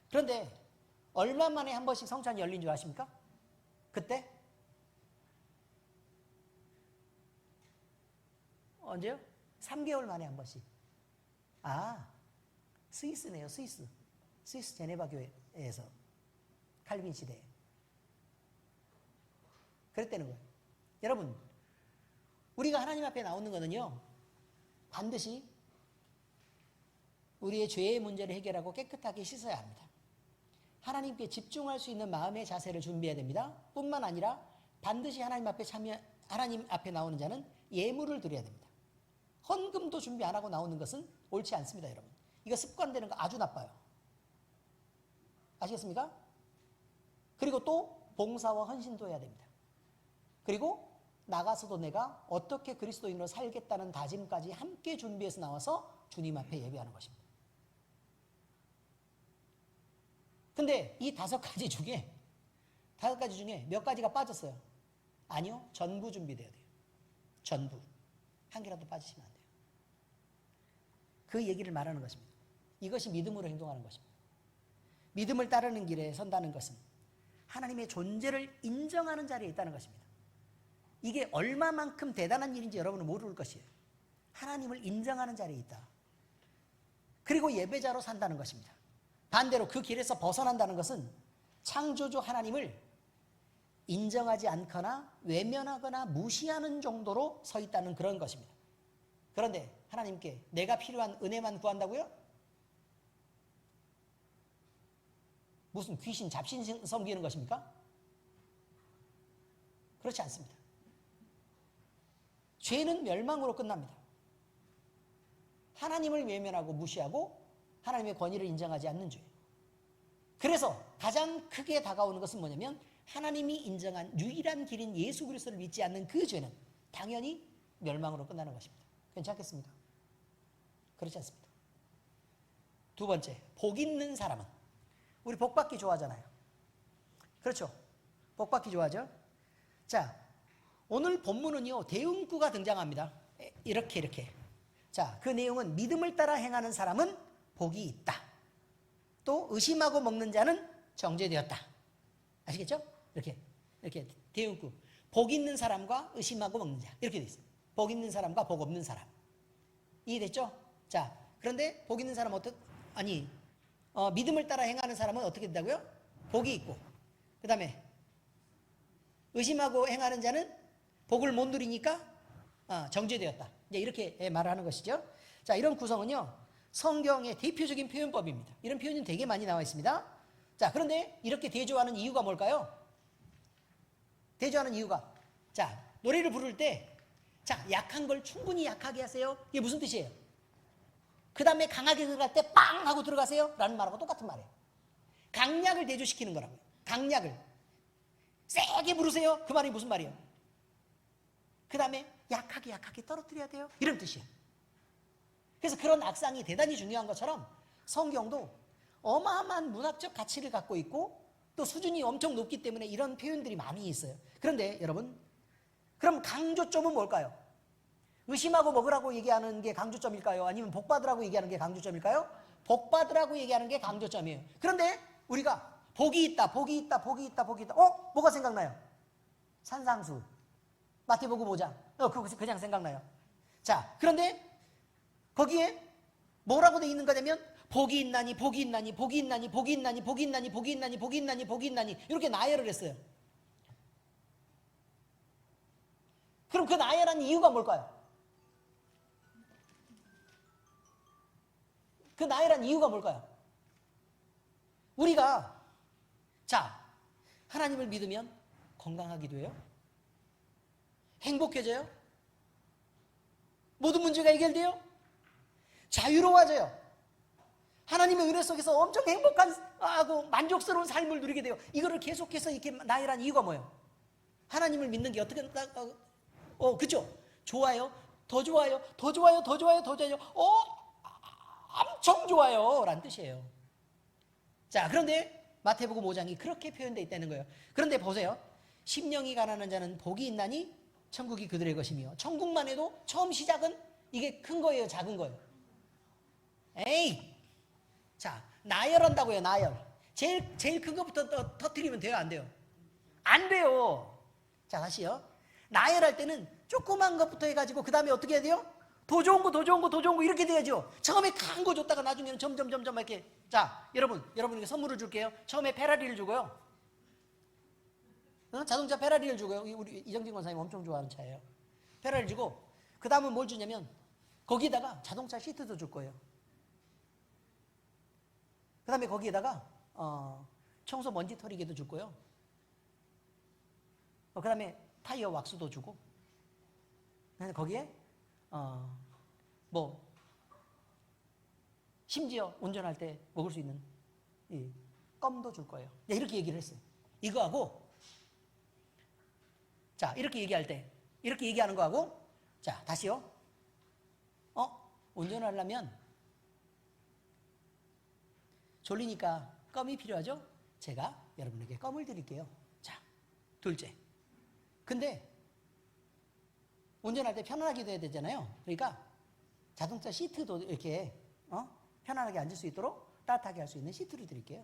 그런데 얼마 만에 한 번씩 성찬이 열린 줄 아십니까? 그때? 언제요? 3개월 만에 한 번씩. 스위스네요, 스위스. 스위스 제네바 교회에서 칼빈 시대에 그랬다는 거예요. 여러분, 우리가 하나님 앞에 나오는 거는요, 반드시 우리의 죄의 문제를 해결하고 깨끗하게 씻어야 합니다. 하나님께 집중할 수 있는 마음의 자세를 준비해야 됩니다. 뿐만 아니라 반드시 하나님 앞에 나오는 자는 예물을 드려야 됩니다. 헌금도 준비 안 하고 나오는 것은 옳지 않습니다, 여러분. 이거 습관되는 거 아주 나빠요. 아시겠습니까? 그리고 또 봉사와 헌신도 해야 됩니다. 그리고 나가서도 내가 어떻게 그리스도인으로 살겠다는 다짐까지 함께 준비해서 나와서 주님 앞에 예배하는 것입니다. 근데 이 5가지 중에 몇 가지가 빠졌어요? 아니요, 전부 준비돼야 돼요. 전부. 한 개라도 빠지시면 안 돼요. 그 얘기를 말하는 것입니다. 이것이 믿음으로 행동하는 것입니다. 믿음을 따르는 길에 선다는 것은 하나님의 존재를 인정하는 자리에 있다는 것입니다. 이게 얼마만큼 대단한 일인지 여러분은 모를 것이에요. 하나님을 인정하는 자리에 있다. 그리고 예배자로 산다는 것입니다. 반대로 그 길에서 벗어난다는 것은 창조주 하나님을 인정하지 않거나 외면하거나 무시하는 정도로 서 있다는 그런 것입니다. 그런데 하나님께 내가 필요한 은혜만 구한다고요? 무슨 귀신 잡신 섬기는 것입니까? 그렇지 않습니다. 죄는 멸망으로 끝납니다. 하나님을 외면하고 무시하고 하나님의 권위를 인정하지 않는 죄. 그래서 가장 크게 다가오는 것은 뭐냐면 하나님이 인정한 유일한 길인 예수 그리스도를 믿지 않는 그 죄는 당연히 멸망으로 끝나는 것입니다. 괜찮겠습니까? 그렇지 않습니다. 두 번째, 복 있는 사람은, 우리 복 받기 좋아하잖아요. 그렇죠? 복 받기 좋아하죠? 자, 오늘 본문은요, 대응구가 등장합니다. 이렇게. 자, 그 내용은 믿음을 따라 행하는 사람은 복이 있다. 또 의심하고 먹는 자는 정죄되었다. 아시겠죠? 이렇게 대응구. 복 있는 사람과 의심하고 먹는 자. 이렇게 돼 있어요. 복 있는 사람과 복 없는 사람. 이해됐죠? 자, 그런데 복 있는 사람은 믿음을 따라 행하는 사람은 어떻게 된다고요? 복이 있고, 그 다음에 의심하고 행하는 자는 복을 못 누리니까 정죄되었다. 이제 이렇게 말을 하는 것이죠. 자, 이런 구성은요, 성경의 대표적인 표현법입니다. 이런 표현이 되게 많이 나와 있습니다. 자, 그런데 이렇게 대조하는 이유가 뭘까요? 대조하는 이유가, 자, 노래를 부를 때, 자, 약한 걸 충분히 약하게 하세요. 이게 무슨 뜻이에요? 그 다음에 강하게 들어갈 때 빵 하고 들어가세요 라는 말하고 똑같은 말이에요. 강약을 대조시키는 거라고요. 강약을 세게 부르세요. 그 말이 무슨 말이에요? 그 다음에 약하게 떨어뜨려야 돼요. 이런 뜻이에요. 그래서 그런 악상이 대단히 중요한 것처럼 성경도 어마어마한 문학적 가치를 갖고 있고 또 수준이 엄청 높기 때문에 이런 표현들이 많이 있어요. 그런데 여러분, 그럼 강조점은 뭘까요? 의심하고 먹으라고 얘기하는 게 강조점일까요? 아니면 복 받으라고 얘기하는 게 강조점일까요? 복 받으라고 얘기하는 게 강조점이에요. 그런데 우리가 복이 있다. 뭐가 생각나요? 산상수. 마태복음 5장. 그거 그냥 생각나요. 자, 그런데 거기에 뭐라고 돼 있는 거냐면 복이 있나니 이렇게 나열을 했어요. 그럼 그 나열한 이유가 뭘까요? 우리가, 자, 하나님을 믿으면 건강하기도 해요. 행복해져요. 모든 문제가 해결돼요. 자유로워져요. 하나님의 은혜 속에서 엄청 행복하고 만족스러운 삶을 누리게 돼요. 이거를 계속해서 이렇게 나열한 이유가 뭐예요? 하나님을 믿는 게 어떻게, 그죠? 좋아요. 더 좋아요. 엄청 좋아요. 라는 뜻이에요. 자, 그런데 마태복음 5장이 그렇게 표현되어 있다는 거예요. 그런데 보세요. 심령이 가난한 자는 복이 있나니 천국이 그들의 것이며, 천국만 해도 처음 시작은 이게 큰 거예요, 작은 거예요? 에이! 자, 나열한다고요, 나열. 제일 큰 것부터 터뜨리면 돼요, 안 돼요? 안 돼요. 자, 다시요. 나열할 때는 조그만 것부터 해가지고 그 다음에 어떻게 해야 돼요? 더 좋은 거, 더 좋은 거, 더 좋은 거 이렇게 돼야죠. 처음에 큰 거 줬다가 나중에는 점점 이렇게. 자, 여러분에게 선물을 줄게요. 처음에 페라리를 주고요. 자동차 페라리를 주고요. 우리 이정진 권사님 엄청 좋아하는 차예요. 페라리를 주고 그 다음은 뭘 주냐면 거기다가 자동차 시트도 줄 거예요. 그 다음에 거기에다가 청소 먼지 털이개도 줄 거예요. 그 다음에 타이어 왁스도 주고 거기에 뭐 심지어 운전할 때 먹을 수 있는 이 껌도 줄 거예요. 이렇게 얘기를 했어요. 이거하고 자 이렇게 얘기할 때 이렇게 얘기하는 거하고 자 다시요. 운전하려면 졸리니까 껌이 필요하죠? 제가 여러분에게 껌을 드릴게요. 자 둘째. 근데 운전할 때 편안하게 돼야 되잖아요. 그러니까 자동차 시트도 이렇게 편안하게 앉을 수 있도록 따뜻하게 할 수 있는 시트를 드릴게요.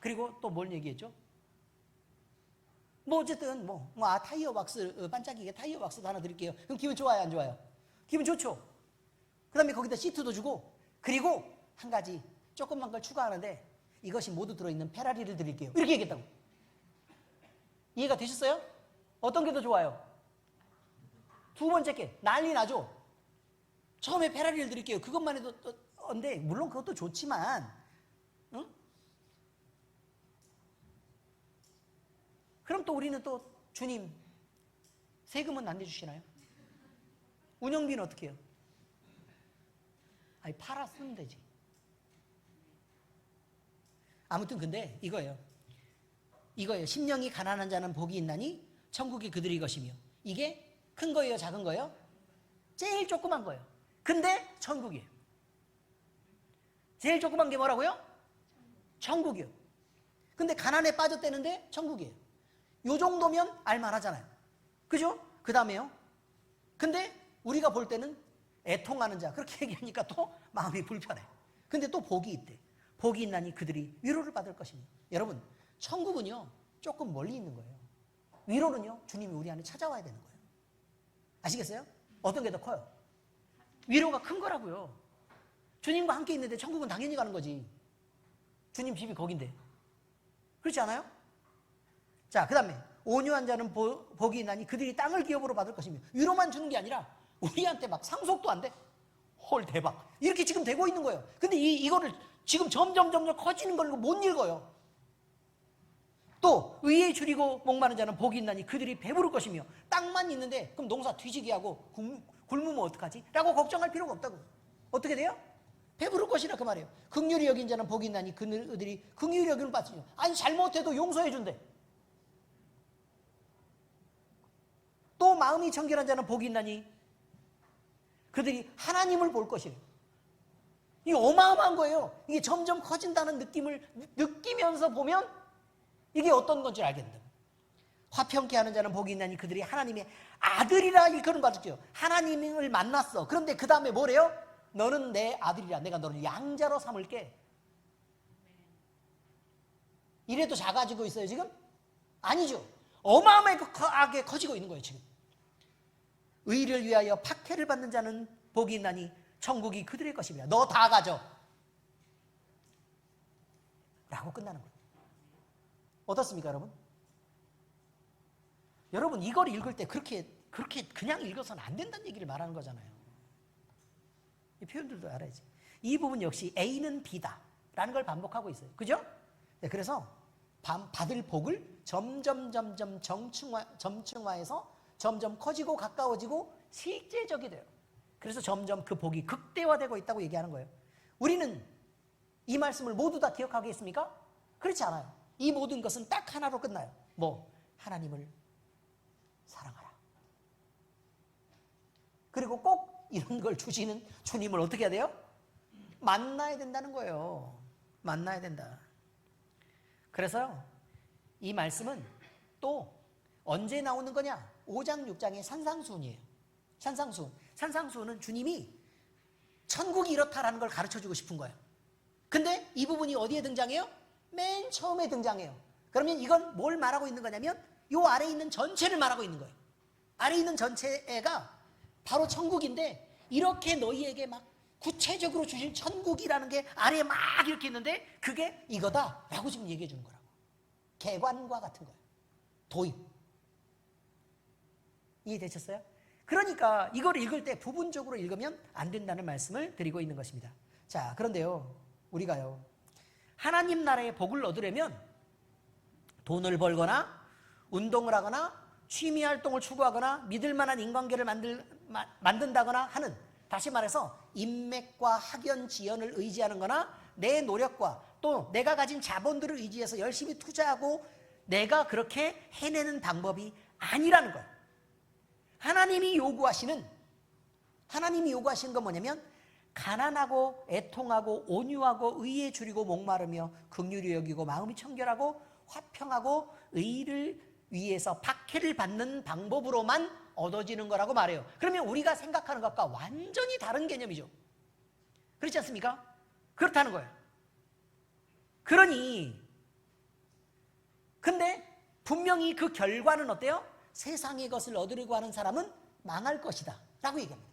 그리고 또 뭘 얘기했죠? 뭐 어쨌든 타이어 왁스 반짝이게 타이어 왁스도 하나 드릴게요. 그럼 기분 좋아요, 안 좋아요? 기분 좋죠. 그 다음에 거기다 시트도 주고 그리고 한 가지 조금만 걸 추가하는데 이것이 모두 들어있는 페라리를 드릴게요. 이렇게 얘기했다고. 이해가 되셨어요? 어떤 게 더 좋아요? 두 번째 게 난리 나죠. 처음에 페라리를 드릴게요. 그것만 해도 근데 물론 그것도 좋지만 응? 그럼 또 우리는 또 주님 세금은 안 내주시나요? 운영비는 어떻게 해요? 아니 팔아 쓰면 되지. 아무튼 근데 이거예요. 심령이 가난한 자는 복이 있나니 천국이 그들의 것이며. 이게 큰 거예요, 작은 거예요? 제일 조그만 거예요. 근데 천국이에요. 제일 조그만 게 뭐라고요? 천국이요. 근데 가난에 빠졌다는데 천국이에요. 요 정도면 알만하잖아요. 그죠? 그 다음에요. 근데 우리가 볼 때는 애통하는 자 그렇게 얘기하니까 또 마음이 불편해. 근데 또 복이 있대. 복이 있나니 그들이 위로를 받을 것입니다. 여러분 천국은요 조금 멀리 있는 거예요. 위로는요 주님이 우리 안에 찾아와야 되는 거예요. 아시겠어요? 어떤 게 더 커요? 위로가 큰 거라고요. 주님과 함께 있는데 천국은 당연히 가는 거지. 주님 집이 거긴데. 그렇지 않아요? 자, 그 다음에 온유한 자는 복이 있나니 그들이 땅을 기업으로 받을 것이며. 위로만 주는 게 아니라 우리한테 막 상속도 안 돼. 헐 대박. 이렇게 지금 되고 있는 거예요. 근데 이거를 지금 점점 커지는 걸 못 읽어요. 또 의에 줄이고 목마른 자는 복이 있나니 그들이 배부를 것이며. 땅만 있는데 그럼 농사 뒤지게 하고 굶으면 어떡하지? 라고 걱정할 필요가 없다고. 어떻게 돼요? 배부를 것이라 그 말이에요. 긍휼히 여긴 자는 복이 있나니 그들이 긍휼히 여김을 받으며. 아니 잘못해도 용서해 준대. 또 마음이 청결한 자는 복이 있나니 그들이 하나님을 볼 것이래요. 이게 어마어마한 거예요. 이게 점점 커진다는 느낌을 느끼면서 보면 이게 어떤 건지 알겠는데. 화평케 하는 자는 복이 있나니 그들이 하나님의 아들이라 일컬음 받을게요. 하나님을 만났어. 그런데 그 다음에 뭐래요? 너는 내 아들이라 내가 너를 양자로 삼을게. 이래도 작아지고 있어요 지금? 아니죠. 어마어마하게 커지고 있는 거예요 지금. 의를 위하여 박해를 받는 자는 복이 있나니 천국이 그들의 것입니다. 너 다 가져 라고 끝나는 거예요. 어떻습니까 여러분? 여러분 이걸 읽을 때 그렇게 그냥 읽어서는 안 된다는 얘기를 말하는 거잖아요. 이 표현들도 알아야지. 이 부분 역시 A는 B다 라는 걸 반복하고 있어요. 그죠? 네, 그래서 받을 복을 점점 점층화해서 점점 커지고 가까워지고 실제적이 돼요. 그래서 점점 그 복이 극대화되고 있다고 얘기하는 거예요. 우리는 이 말씀을 모두 다 기억하겠습니까? 그렇지 않아요. 이 모든 것은 딱 하나로 끝나요. 뭐? 하나님을 사랑하라. 그리고 꼭 이런 걸 주시는 주님을 어떻게 해야 돼요? 만나야 된다는 거예요. 만나야 된다. 그래서 이 말씀은 또 언제 나오는 거냐? 5장 6장의 산상수훈이에요. 산상수훈은 주님이 천국이 이렇다라는 걸 가르쳐주고 싶은 거예요. 근데 이 부분이 어디에 등장해요? 맨 처음에 등장해요. 그러면 이건 뭘 말하고 있는 거냐면 이 아래에 있는 전체를 말하고 있는 거예요. 아래에 있는 전체가 바로 천국인데 이렇게 너희에게 막 구체적으로 주실 천국이라는 게 아래에 막 이렇게 있는데 그게 이거다라고 지금 얘기해 주는 거라고. 개관과 같은 거예요. 도입. 이해되셨어요? 그러니까 이걸 읽을 때 부분적으로 읽으면 안 된다는 말씀을 드리고 있는 것입니다. 자, 그런데요, 우리가요, 하나님 나라의 복을 얻으려면 돈을 벌거나 운동을 하거나 취미 활동을 추구하거나 믿을 만한 인관계를 만든다거나 하는, 다시 말해서 인맥과 학연, 지연을 의지하는 거나 내 노력과 또 내가 가진 자본들을 의지해서 열심히 투자하고 내가 그렇게 해내는 방법이 아니라는 거예요. 하나님이 요구하시는 건 뭐냐면 가난하고 애통하고 온유하고 의에 줄이고 목마르며 긍휼히 여기고 마음이 청결하고 화평하고 의를 위해서 박해를 받는 방법으로만 얻어지는 거라고 말해요. 그러면 우리가 생각하는 것과 완전히 다른 개념이죠. 그렇지 않습니까? 그렇다는 거예요. 그러니 근데 분명히 그 결과는 어때요? 세상의 것을 얻으려고 하는 사람은 망할 것이다 라고 얘기합니다.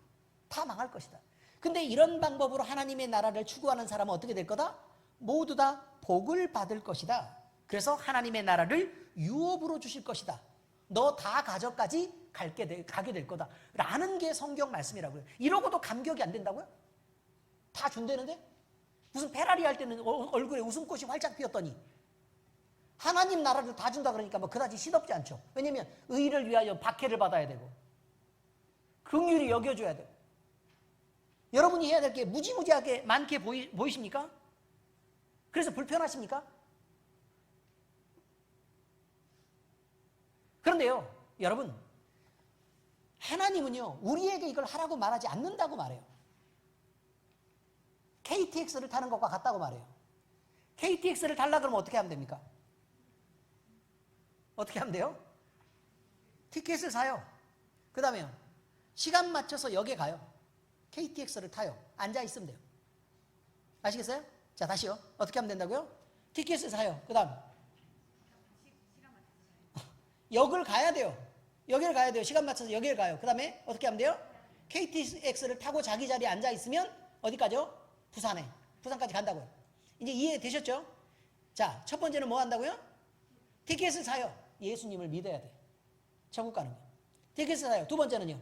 다 망할 것이다. 근데 이런 방법으로 하나님의 나라를 추구하는 사람은 어떻게 될 거다? 모두 다 복을 받을 것이다. 그래서 하나님의 나라를 유업으로 주실 것이다. 너 다 가져까지 가게 될 거다 라는 게 성경 말씀이라고요. 이러고도 감격이 안 된다고요? 다 준다는데? 무슨 페라리 할 때는 얼굴에 웃음꽃이 활짝 피었더니 하나님 나라를 다 준다 그러니까 뭐 그다지 시덥지 않죠. 왜냐면 의를 위하여 박해를 받아야 되고 긍휼히 여겨줘야 되고 여러분이 해야 될 게 무지무지하게 많게 보이십니까? 그래서 불편하십니까? 그런데요, 여러분, 하나님은요 우리에게 이걸 하라고 말하지 않는다고 말해요. KTX를 타는 것과 같다고 말해요. KTX를 타려 그러면 어떻게 하면 됩니까? 어떻게 하면 돼요? 티켓을 사요. 그 다음에 시간 맞춰서 역에 가요. KTX를 타요. 앉아있으면 돼요. 아시겠어요? 자, 다시요. 어떻게 하면 된다고요? 티켓을 사요. 그 다음 역을 가야 돼요. 역을 가야 돼요. 시간 맞춰서 역을 가요. 그 다음에 어떻게 하면 돼요? KTX를 타고 자기 자리에 앉아있으면 어디까지요? 부산에. 부산까지 간다고요. 이제 이해되셨죠? 자, 첫 번째는 뭐 한다고요? 티켓을 사요. 예수님을 믿어야 돼. 천국 가는 거. 티켓을 사요. 두 번째는요?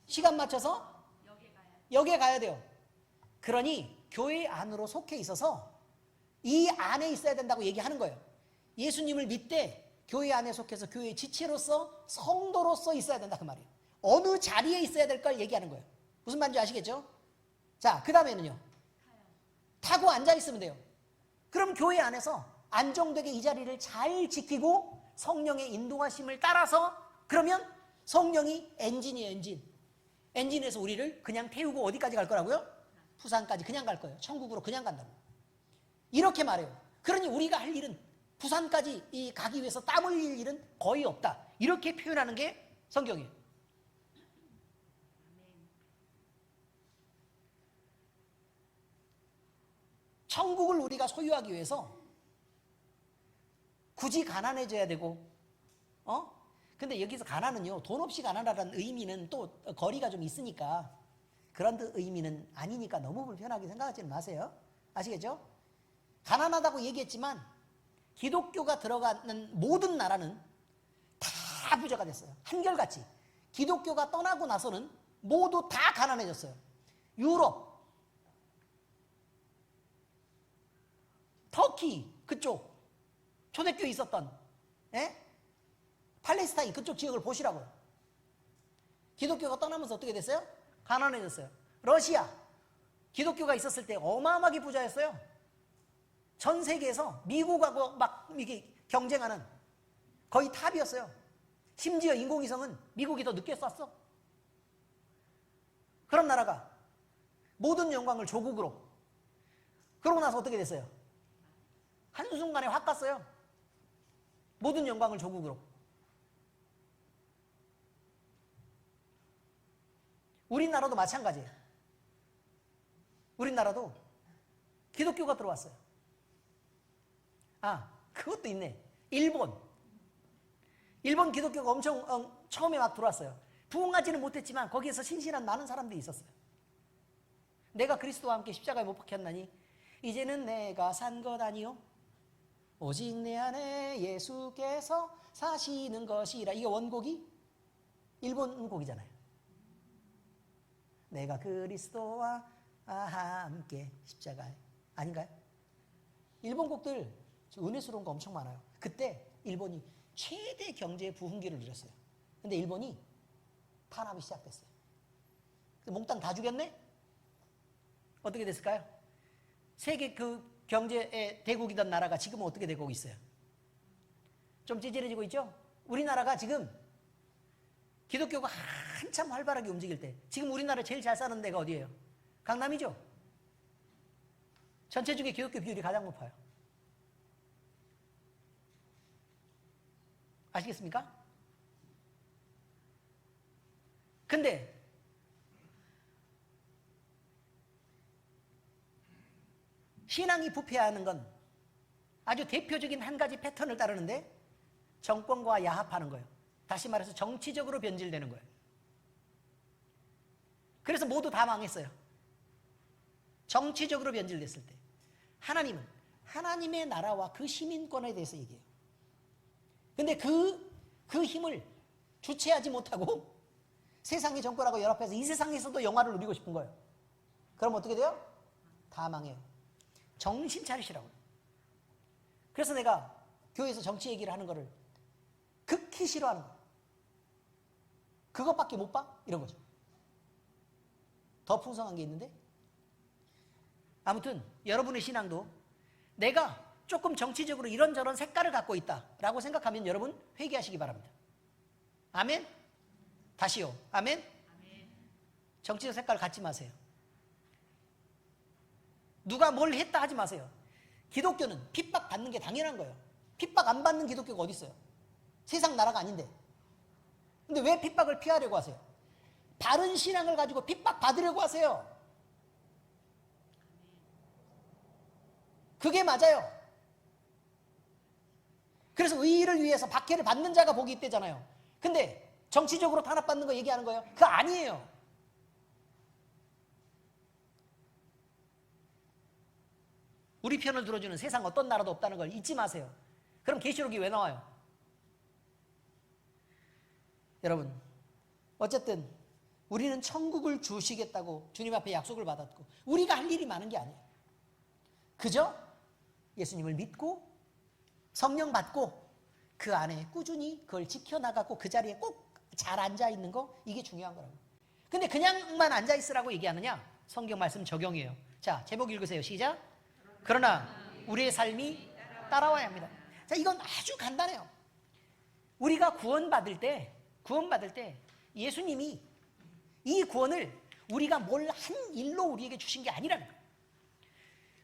시간 맞춰서 역에 가야 돼요. 그러니 교회 안으로 속해 있어서 이 안에 있어야 된다고 얘기하는 거예요. 예수님을 믿되 교회 안에 속해서 교회의 지체로서 성도로서 있어야 된다 그 말이에요. 어느 자리에 있어야 될 걸 얘기하는 거예요. 무슨 말인지 아시겠죠? 자, 그 다음에는요. 타고 앉아있으면 돼요. 그럼 교회 안에서 안정되게 이 자리를 잘 지키고 성령의 인도하심을 따라서 그러면 성령이 엔진이에요. 엔진에서 우리를 그냥 태우고 어디까지 갈 거라고요? 부산까지 그냥 갈 거예요. 천국으로 그냥 간다고. 이렇게 말해요. 그러니 우리가 할 일은 부산까지 가기 위해서 땀 흘릴 일은 거의 없다. 이렇게 표현하는 게 성경이에요. 천국을 우리가 소유하기 위해서 굳이 가난해져야 되고, 근데 여기서 가난은요, 돈 없이 가난하다는 의미는 또 거리가 좀 있으니까 그런 의미는 아니니까 너무 불편하게 생각하지는 마세요. 아시겠죠? 가난하다고 얘기했지만 기독교가 들어가는 모든 나라는 다 부자가 됐어요. 한결같이. 기독교가 떠나고 나서는 모두 다 가난해졌어요. 유럽, 터키 그쪽 초대교회 있었던 팔레스타인 그쪽 지역을 보시라고요. 기독교가 떠나면서 어떻게 됐어요? 가난해졌어요. 러시아 기독교가 있었을 때 어마어마하게 부자였어요. 전 세계에서 미국하고 막 이게 경쟁하는 거의 탑이었어요. 심지어 인공위성은 미국이 더 늦게 쐈어. 그런 나라가 모든 영광을 조국으로. 그러고 나서 어떻게 됐어요? 한순간에 확 갔어요. 모든 영광을 조국으로. 우리나라도 마찬가지예요. 우리나라도 기독교가 들어왔어요. 아, 그것도 있네. 일본 기독교가 엄청 처음에 막 들어왔어요. 부흥하지는 못했지만 거기에서 신실한 많은 사람들이 있었어요. 내가 그리스도와 함께 십자가에 못 박혔나니 이제는 내가 산 것 아니요 오직 내 안에 예수께서 사시는 것이라. 이게 원곡이 일본 곡이잖아요. 내가 그리스도와 함께 십자가에. 아닌가요? 일본 곡들 은혜스러운 거 엄청 많아요. 그때 일본이 최대 경제 부흥기를 누렸어요. 근데 일본이 탄압이 시작됐어요. 몽땅 다 죽였네? 어떻게 됐을까요? 세계 그 경제의 대국이던 나라가 지금은 어떻게 되고 있어요? 좀 찌질해지고 있죠? 우리나라가 지금 기독교가 한참 활발하게 움직일 때, 지금 우리나라 제일 잘 사는 데가 어디예요? 강남이죠? 전체 중에 기독교 비율이 가장 높아요. 아시겠습니까? 근데 신앙이 부패하는 건 아주 대표적인 한 가지 패턴을 따르는데 정권과 야합하는 거예요. 다시 말해서 정치적으로 변질되는 거예요. 그래서 모두 다 망했어요. 정치적으로 변질됐을 때 하나님은 하나님의 나라와 그 시민권에 대해서 얘기해요. 근데 그 힘을 주체하지 못하고 세상의 정권하고 연합해서 이 세상에서도 영화를 누리고 싶은 거예요. 그럼 어떻게 돼요? 다 망해요. 정신 차리시라고요. 그래서 내가 교회에서 정치 얘기를 하는 거를 극히 싫어하는 거예요. 그것밖에 못 봐? 이런 거죠. 더 풍성한 게 있는데, 아무튼 여러분의 신앙도 내가 조금 정치적으로 이런저런 색깔을 갖고 있다라고 생각하면 여러분 회개하시기 바랍니다. 아멘? 다시요. 아멘? 정치적 색깔 갖지 마세요. 누가 뭘 했다 하지 마세요. 기독교는 핍박받는 게 당연한 거예요. 핍박 안 받는 기독교가 어디 있어요? 세상 나라가 아닌데. 근데 왜 핍박을 피하려고 하세요? 바른 신앙을 가지고 핍박받으려고 하세요. 그게 맞아요. 그래서 의의를 위해서 박해를 받는 자가 복이 있대잖아요. 근데 정치적으로 탄압받는 거 얘기하는 거예요? 그거 아니에요. 우리 편을 들어주는 세상 어떤 나라도 없다는 걸 잊지 마세요. 그럼 계시록이 왜 나와요? 여러분, 어쨌든 우리는 천국을 주시겠다고 주님 앞에 약속을 받았고 우리가 할 일이 많은 게 아니에요. 그저 예수님을 믿고 성령 받고 그 안에 꾸준히 그걸 지켜나가고 그 자리에 꼭 잘 앉아있는 거, 이게 중요한 거라고. 근데 그냥만 앉아있으라고 얘기하느냐? 성경 말씀 적용이에요. 자, 제목 읽으세요. 시작. 그러나 우리의 삶이 따라와야 합니다. 자, 이건 아주 간단해요. 우리가 구원받을 때 예수님이 이 구원을 우리가 뭘 한 일로 우리에게 주신 게 아니라는 거예요.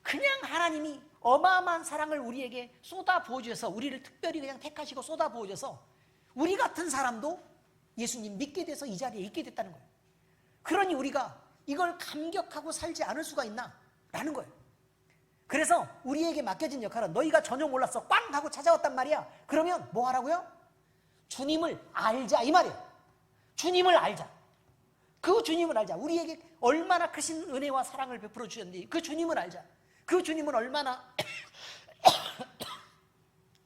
그냥 하나님이 어마어마한 사랑을 우리에게 쏟아 부어주셔서, 우리를 특별히 그냥 택하시고 쏟아 부어줘서 우리 같은 사람도 예수님 믿게 돼서 이 자리에 있게 됐다는 거예요. 그러니 우리가 이걸 감격하고 살지 않을 수가 있나? 라는 거예요. 그래서 우리에게 맡겨진 역할은 너희가 전혀 몰랐어 꽝 하고 찾아왔단 말이야. 그러면 뭐 하라고요? 주님을 알자, 이 말이에요. 주님을 알자. 그 주님을 알자. 우리에게 얼마나 크신 은혜와 사랑을 베풀어 주셨는지 그 주님을 알자. 그 주님은 얼마나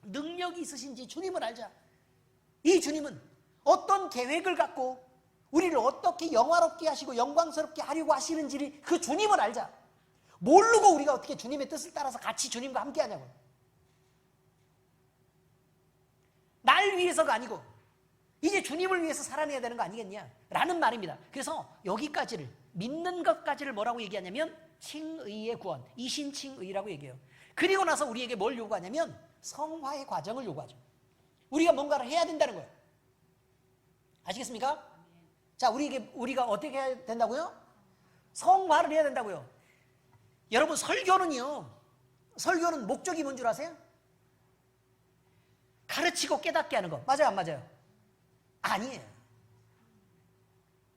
능력이 있으신지 주님을 알자. 이 주님은 어떤 계획을 갖고 우리를 어떻게 영화롭게 하시고 영광스럽게 하려고 하시는지를 그 주님을 알자. 모르고 우리가 어떻게 주님의 뜻을 따라서 같이 주님과 함께 하냐고. 날 위해서가 아니고 이제 주님을 위해서 살아내야 되는 거 아니겠냐? 라는 말입니다. 그래서 여기까지를, 믿는 것까지를 뭐라고 얘기하냐면 칭의의 구원, 이신칭의라고 얘기해요. 그리고 나서 우리에게 뭘 요구하냐면 성화의 과정을 요구하죠. 우리가 뭔가를 해야 된다는 거예요. 아시겠습니까? 자, 우리가 어떻게 해야 된다고요? 성화를 해야 된다고요. 여러분, 설교는 목적이 뭔 줄 아세요? 가르치고 깨닫게 하는 거. 맞아요, 안 맞아요? 아니에요.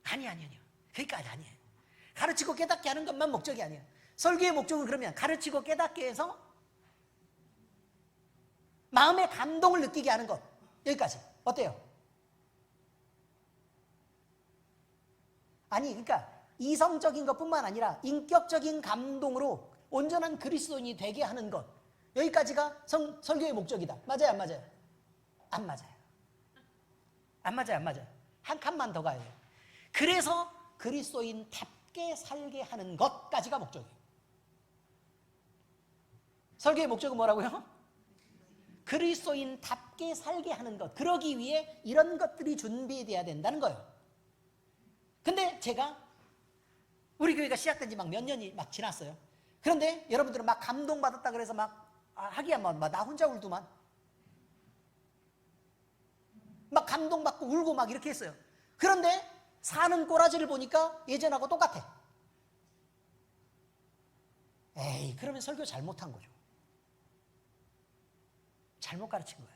아니에요. 그러니까 아니에요. 가르치고 깨닫게 하는 것만 목적이 아니에요. 설교의 목적은 그러면 가르치고 깨닫게 해서 마음의 감동을 느끼게 하는 것. 여기까지. 어때요? 아니 그러니까 이성적인 것뿐만 아니라 인격적인 감동으로 온전한 그리스도인이 되게 하는 것, 여기까지가 설교의 목적이다. 맞아요 안 맞아요? 안 맞아요. 안 맞아요 안 맞아요. 한 칸만 더 가야 돼요. 그래서 그리스도인답게 살게 하는 것까지가 목적이에요. 설교의 목적은 뭐라고요? 그리스도인답게 살게 하는 것. 그러기 위해 이런 것들이 준비되어야 된다는 거예요. 근데 제가 우리 교회가 시작된 지 막 몇 년이 막 지났어요. 그런데 여러분들은 막 감동받았다 그래서 막 하기야 나 혼자 울더만. 막 감동받고 울고 막 이렇게 했어요. 그런데 사는 꼬라지를 보니까 예전하고 똑같아. 에이, 그러면 설교 잘못한 거죠. 잘못 가르친 거예요.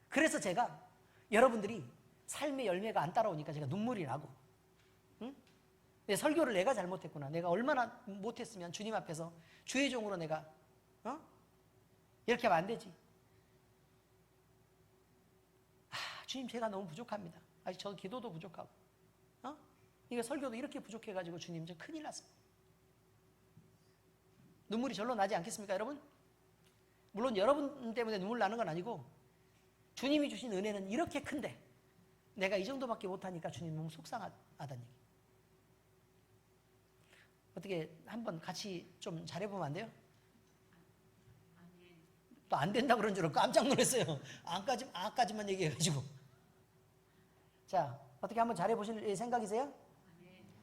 그래서 제가 여러분들이 삶의 열매가 안 따라오니까 제가 눈물이 나고, 응? 내 설교를 내가 잘못했구나. 내가 얼마나 못했으면 주님 앞에서 주의 종으로 내가 이렇게 하면 안 되지. 주님 제가 너무 부족합니다. 아직 저 기도도 부족하고, 이거 설교도 이렇게 부족해가지고 주님 저 큰일 났습니다. 눈물이 절로 나지 않겠습니까, 여러분? 물론 여러분 때문에 눈물 나는 건 아니고 주님이 주신 은혜는 이렇게 큰데 내가 이 정도밖에 못하니까 주님 너무 속상하다는 얘기. 어떻게 한번 같이 좀 잘해보면 안 돼요? 또 안 된다 그런 줄 알고 깜짝 놀랐어요. 아까지만 얘기해가지고. 자, 어떻게 한번 잘해보실 생각이세요?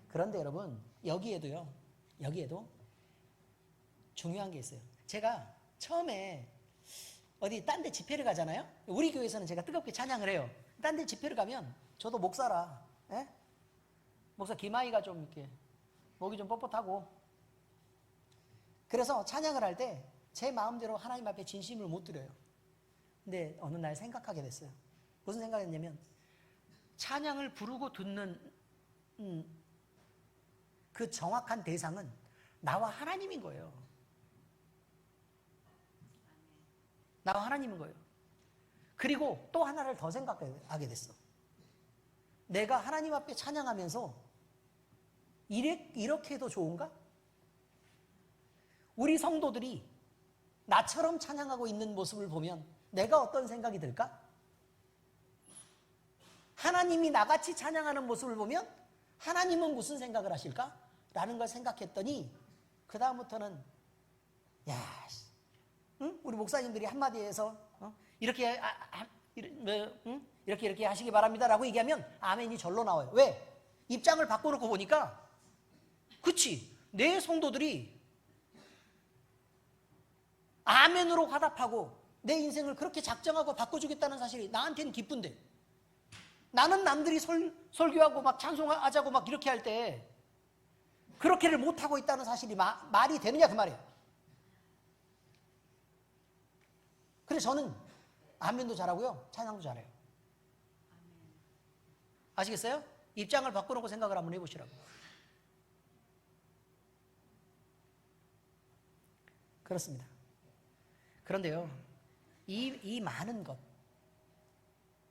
그런데 여러분 여기에도 중요한 게 있어요. 제가 처음에 어디 딴 데 집회를 가잖아요. 우리 교회에서는 제가 뜨겁게 찬양을 해요. 딴 데 집회를 가면 저도 목사라, 목사 김아이가 좀 이렇게 목이 좀 뻣뻣하고, 그래서 찬양을 할 때 제 마음대로 하나님 앞에 진심을 못 드려요. 근데 어느 날 생각하게 됐어요. 무슨 생각했냐면 찬양을 부르고 듣는 그 정확한 대상은 나와 하나님인 거예요. 나와 하나님인 거예요. 그리고 또 하나를 더 생각하게 됐어. 내가 하나님 앞에 찬양하면서 이렇게 해도 좋은가? 우리 성도들이 나처럼 찬양하고 있는 모습을 보면 내가 어떤 생각이 들까? 하나님이 나같이 찬양하는 모습을 보면 하나님은 무슨 생각을 하실까? 라는 걸 생각했더니 그 다음부터는 우리 목사님들이 한마디 해서 이렇게 이렇게 하시기 바랍니다 라고 얘기하면 아멘이 절로 나와요. 왜? 입장을 바꿔놓고 보니까 그치, 내 성도들이 아멘으로 화답하고 내 인생을 그렇게 작정하고 바꿔주겠다는 사실이 나한테는 기쁜데, 나는 남들이 설교하고 막 찬송하자고 막 이렇게 할 때 그렇게를 못하고 있다는 사실이 말이 되느냐 그 말이에요. 그래서 저는 아멘도 잘하고요, 찬양도 잘해요. 아시겠어요? 입장을 바꿔놓고 생각을 한번 해보시라고. 그렇습니다. 그런데요, 이 많은 것,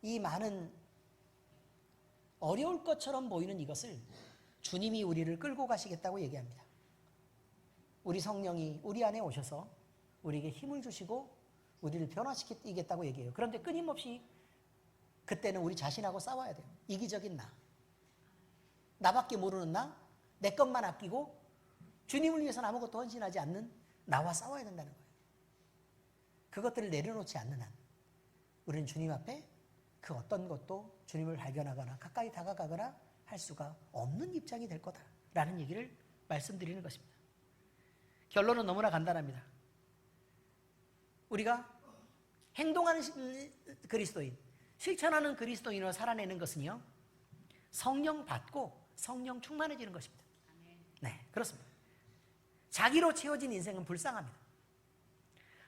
이 많은 어려울 것처럼 보이는 이것을 주님이 우리를 끌고 가시겠다고 얘기합니다. 우리 성령이 우리 안에 오셔서 우리에게 힘을 주시고 우리를 변화시키겠다고 얘기해요. 그런데 끊임없이 그때는 우리 자신하고 싸워야 돼요. 이기적인 나밖에 모르는 내 것만 아끼고 주님을 위해서는 아무것도 헌신하지 않는 나와 싸워야 된다는 거예요. 그것들을 내려놓지 않는 한 우리는 주님 앞에 그 어떤 것도 주님을 발견하거나 가까이 다가가거나 할 수가 없는 입장이 될 거다라는 얘기를 말씀드리는 것입니다. 결론은 너무나 간단합니다. 우리가 행동하는 그리스도인, 실천하는 그리스도인으로 살아내는 것은요, 성령 받고 성령 충만해지는 것입니다. 네, 그렇습니다. 자기로 채워진 인생은 불쌍합니다.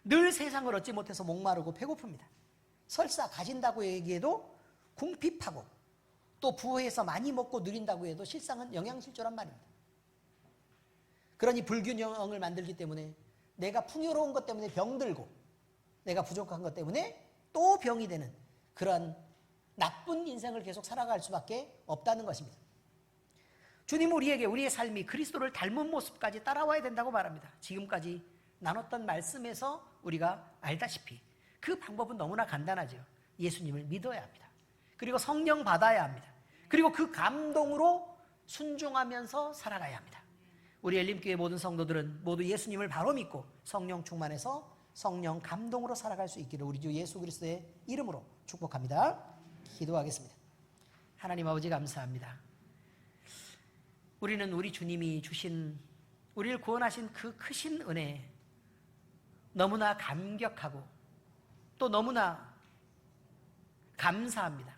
늘 세상을 얻지 못해서 목마르고 배고픕니다. 설사 가진다고 얘기해도 궁핍하고, 또 부해서 많이 먹고 누린다고 해도 실상은 영양실조란 말입니다. 그러니 불균형을 만들기 때문에 내가 풍요로운 것 때문에 병들고, 내가 부족한 것 때문에 또 병이 되는 그런 나쁜 인생을 계속 살아갈 수밖에 없다는 것입니다. 주님 우리에게 우리의 삶이 그리스도를 닮은 모습까지 따라와야 된다고 말합니다. 지금까지 나눴던 말씀에서 우리가 알다시피 그 방법은 너무나 간단하죠. 예수님을 믿어야 합니다. 그리고 성령 받아야 합니다. 그리고 그 감동으로 순종하면서 살아가야 합니다. 우리 엘림교회 모든 성도들은 모두 예수님을 바로 믿고 성령 충만해서 성령 감동으로 살아갈 수 있기를 우리 주 예수 그리스도의 이름으로 축복합니다. 기도하겠습니다. 하나님 아버지 감사합니다. 우리는 우리 주님이 주신 우리를 구원하신 그 크신 은혜에 너무나 감격하고 또 너무나 감사합니다.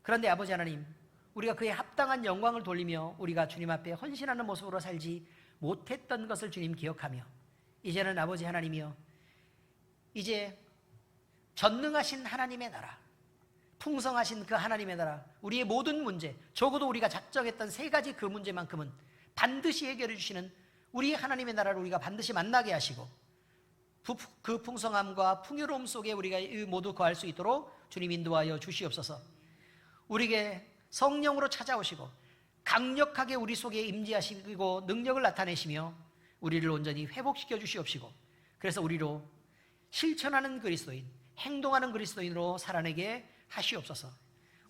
그런데 아버지 하나님, 우리가 그에 합당한 영광을 돌리며 우리가 주님 앞에 헌신하는 모습으로 살지 못했던 것을 주님 기억하며 이제는 아버지 하나님이여, 이제 전능하신 하나님의 나라, 풍성하신 그 하나님의 나라, 우리의 모든 문제, 적어도 우리가 작정했던 세 가지 그 문제만큼은 반드시 해결해 주시는 우리 하나님의 나라를 우리가 반드시 만나게 하시고 그 풍성함과 풍요로움 속에 우리가 모두 거할 수 있도록 주님 인도하여 주시옵소서. 우리에게 성령으로 찾아오시고 강력하게 우리 속에 임재하시고 능력을 나타내시며 우리를 온전히 회복시켜 주시옵시고, 그래서 우리로 실천하는 그리스도인, 행동하는 그리스도인으로 살아내게 하시옵소서.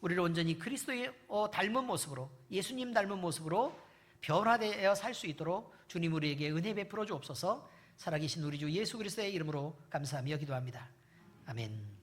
우리를 온전히 그리스도의 닮은 모습으로, 예수님 닮은 모습으로 변화되어 살 수 있도록 주님 우리에게 은혜 베풀어 주옵소서. 살아계신 우리 주 예수 그리스도의 이름으로 감사하며 기도합니다. 아멘.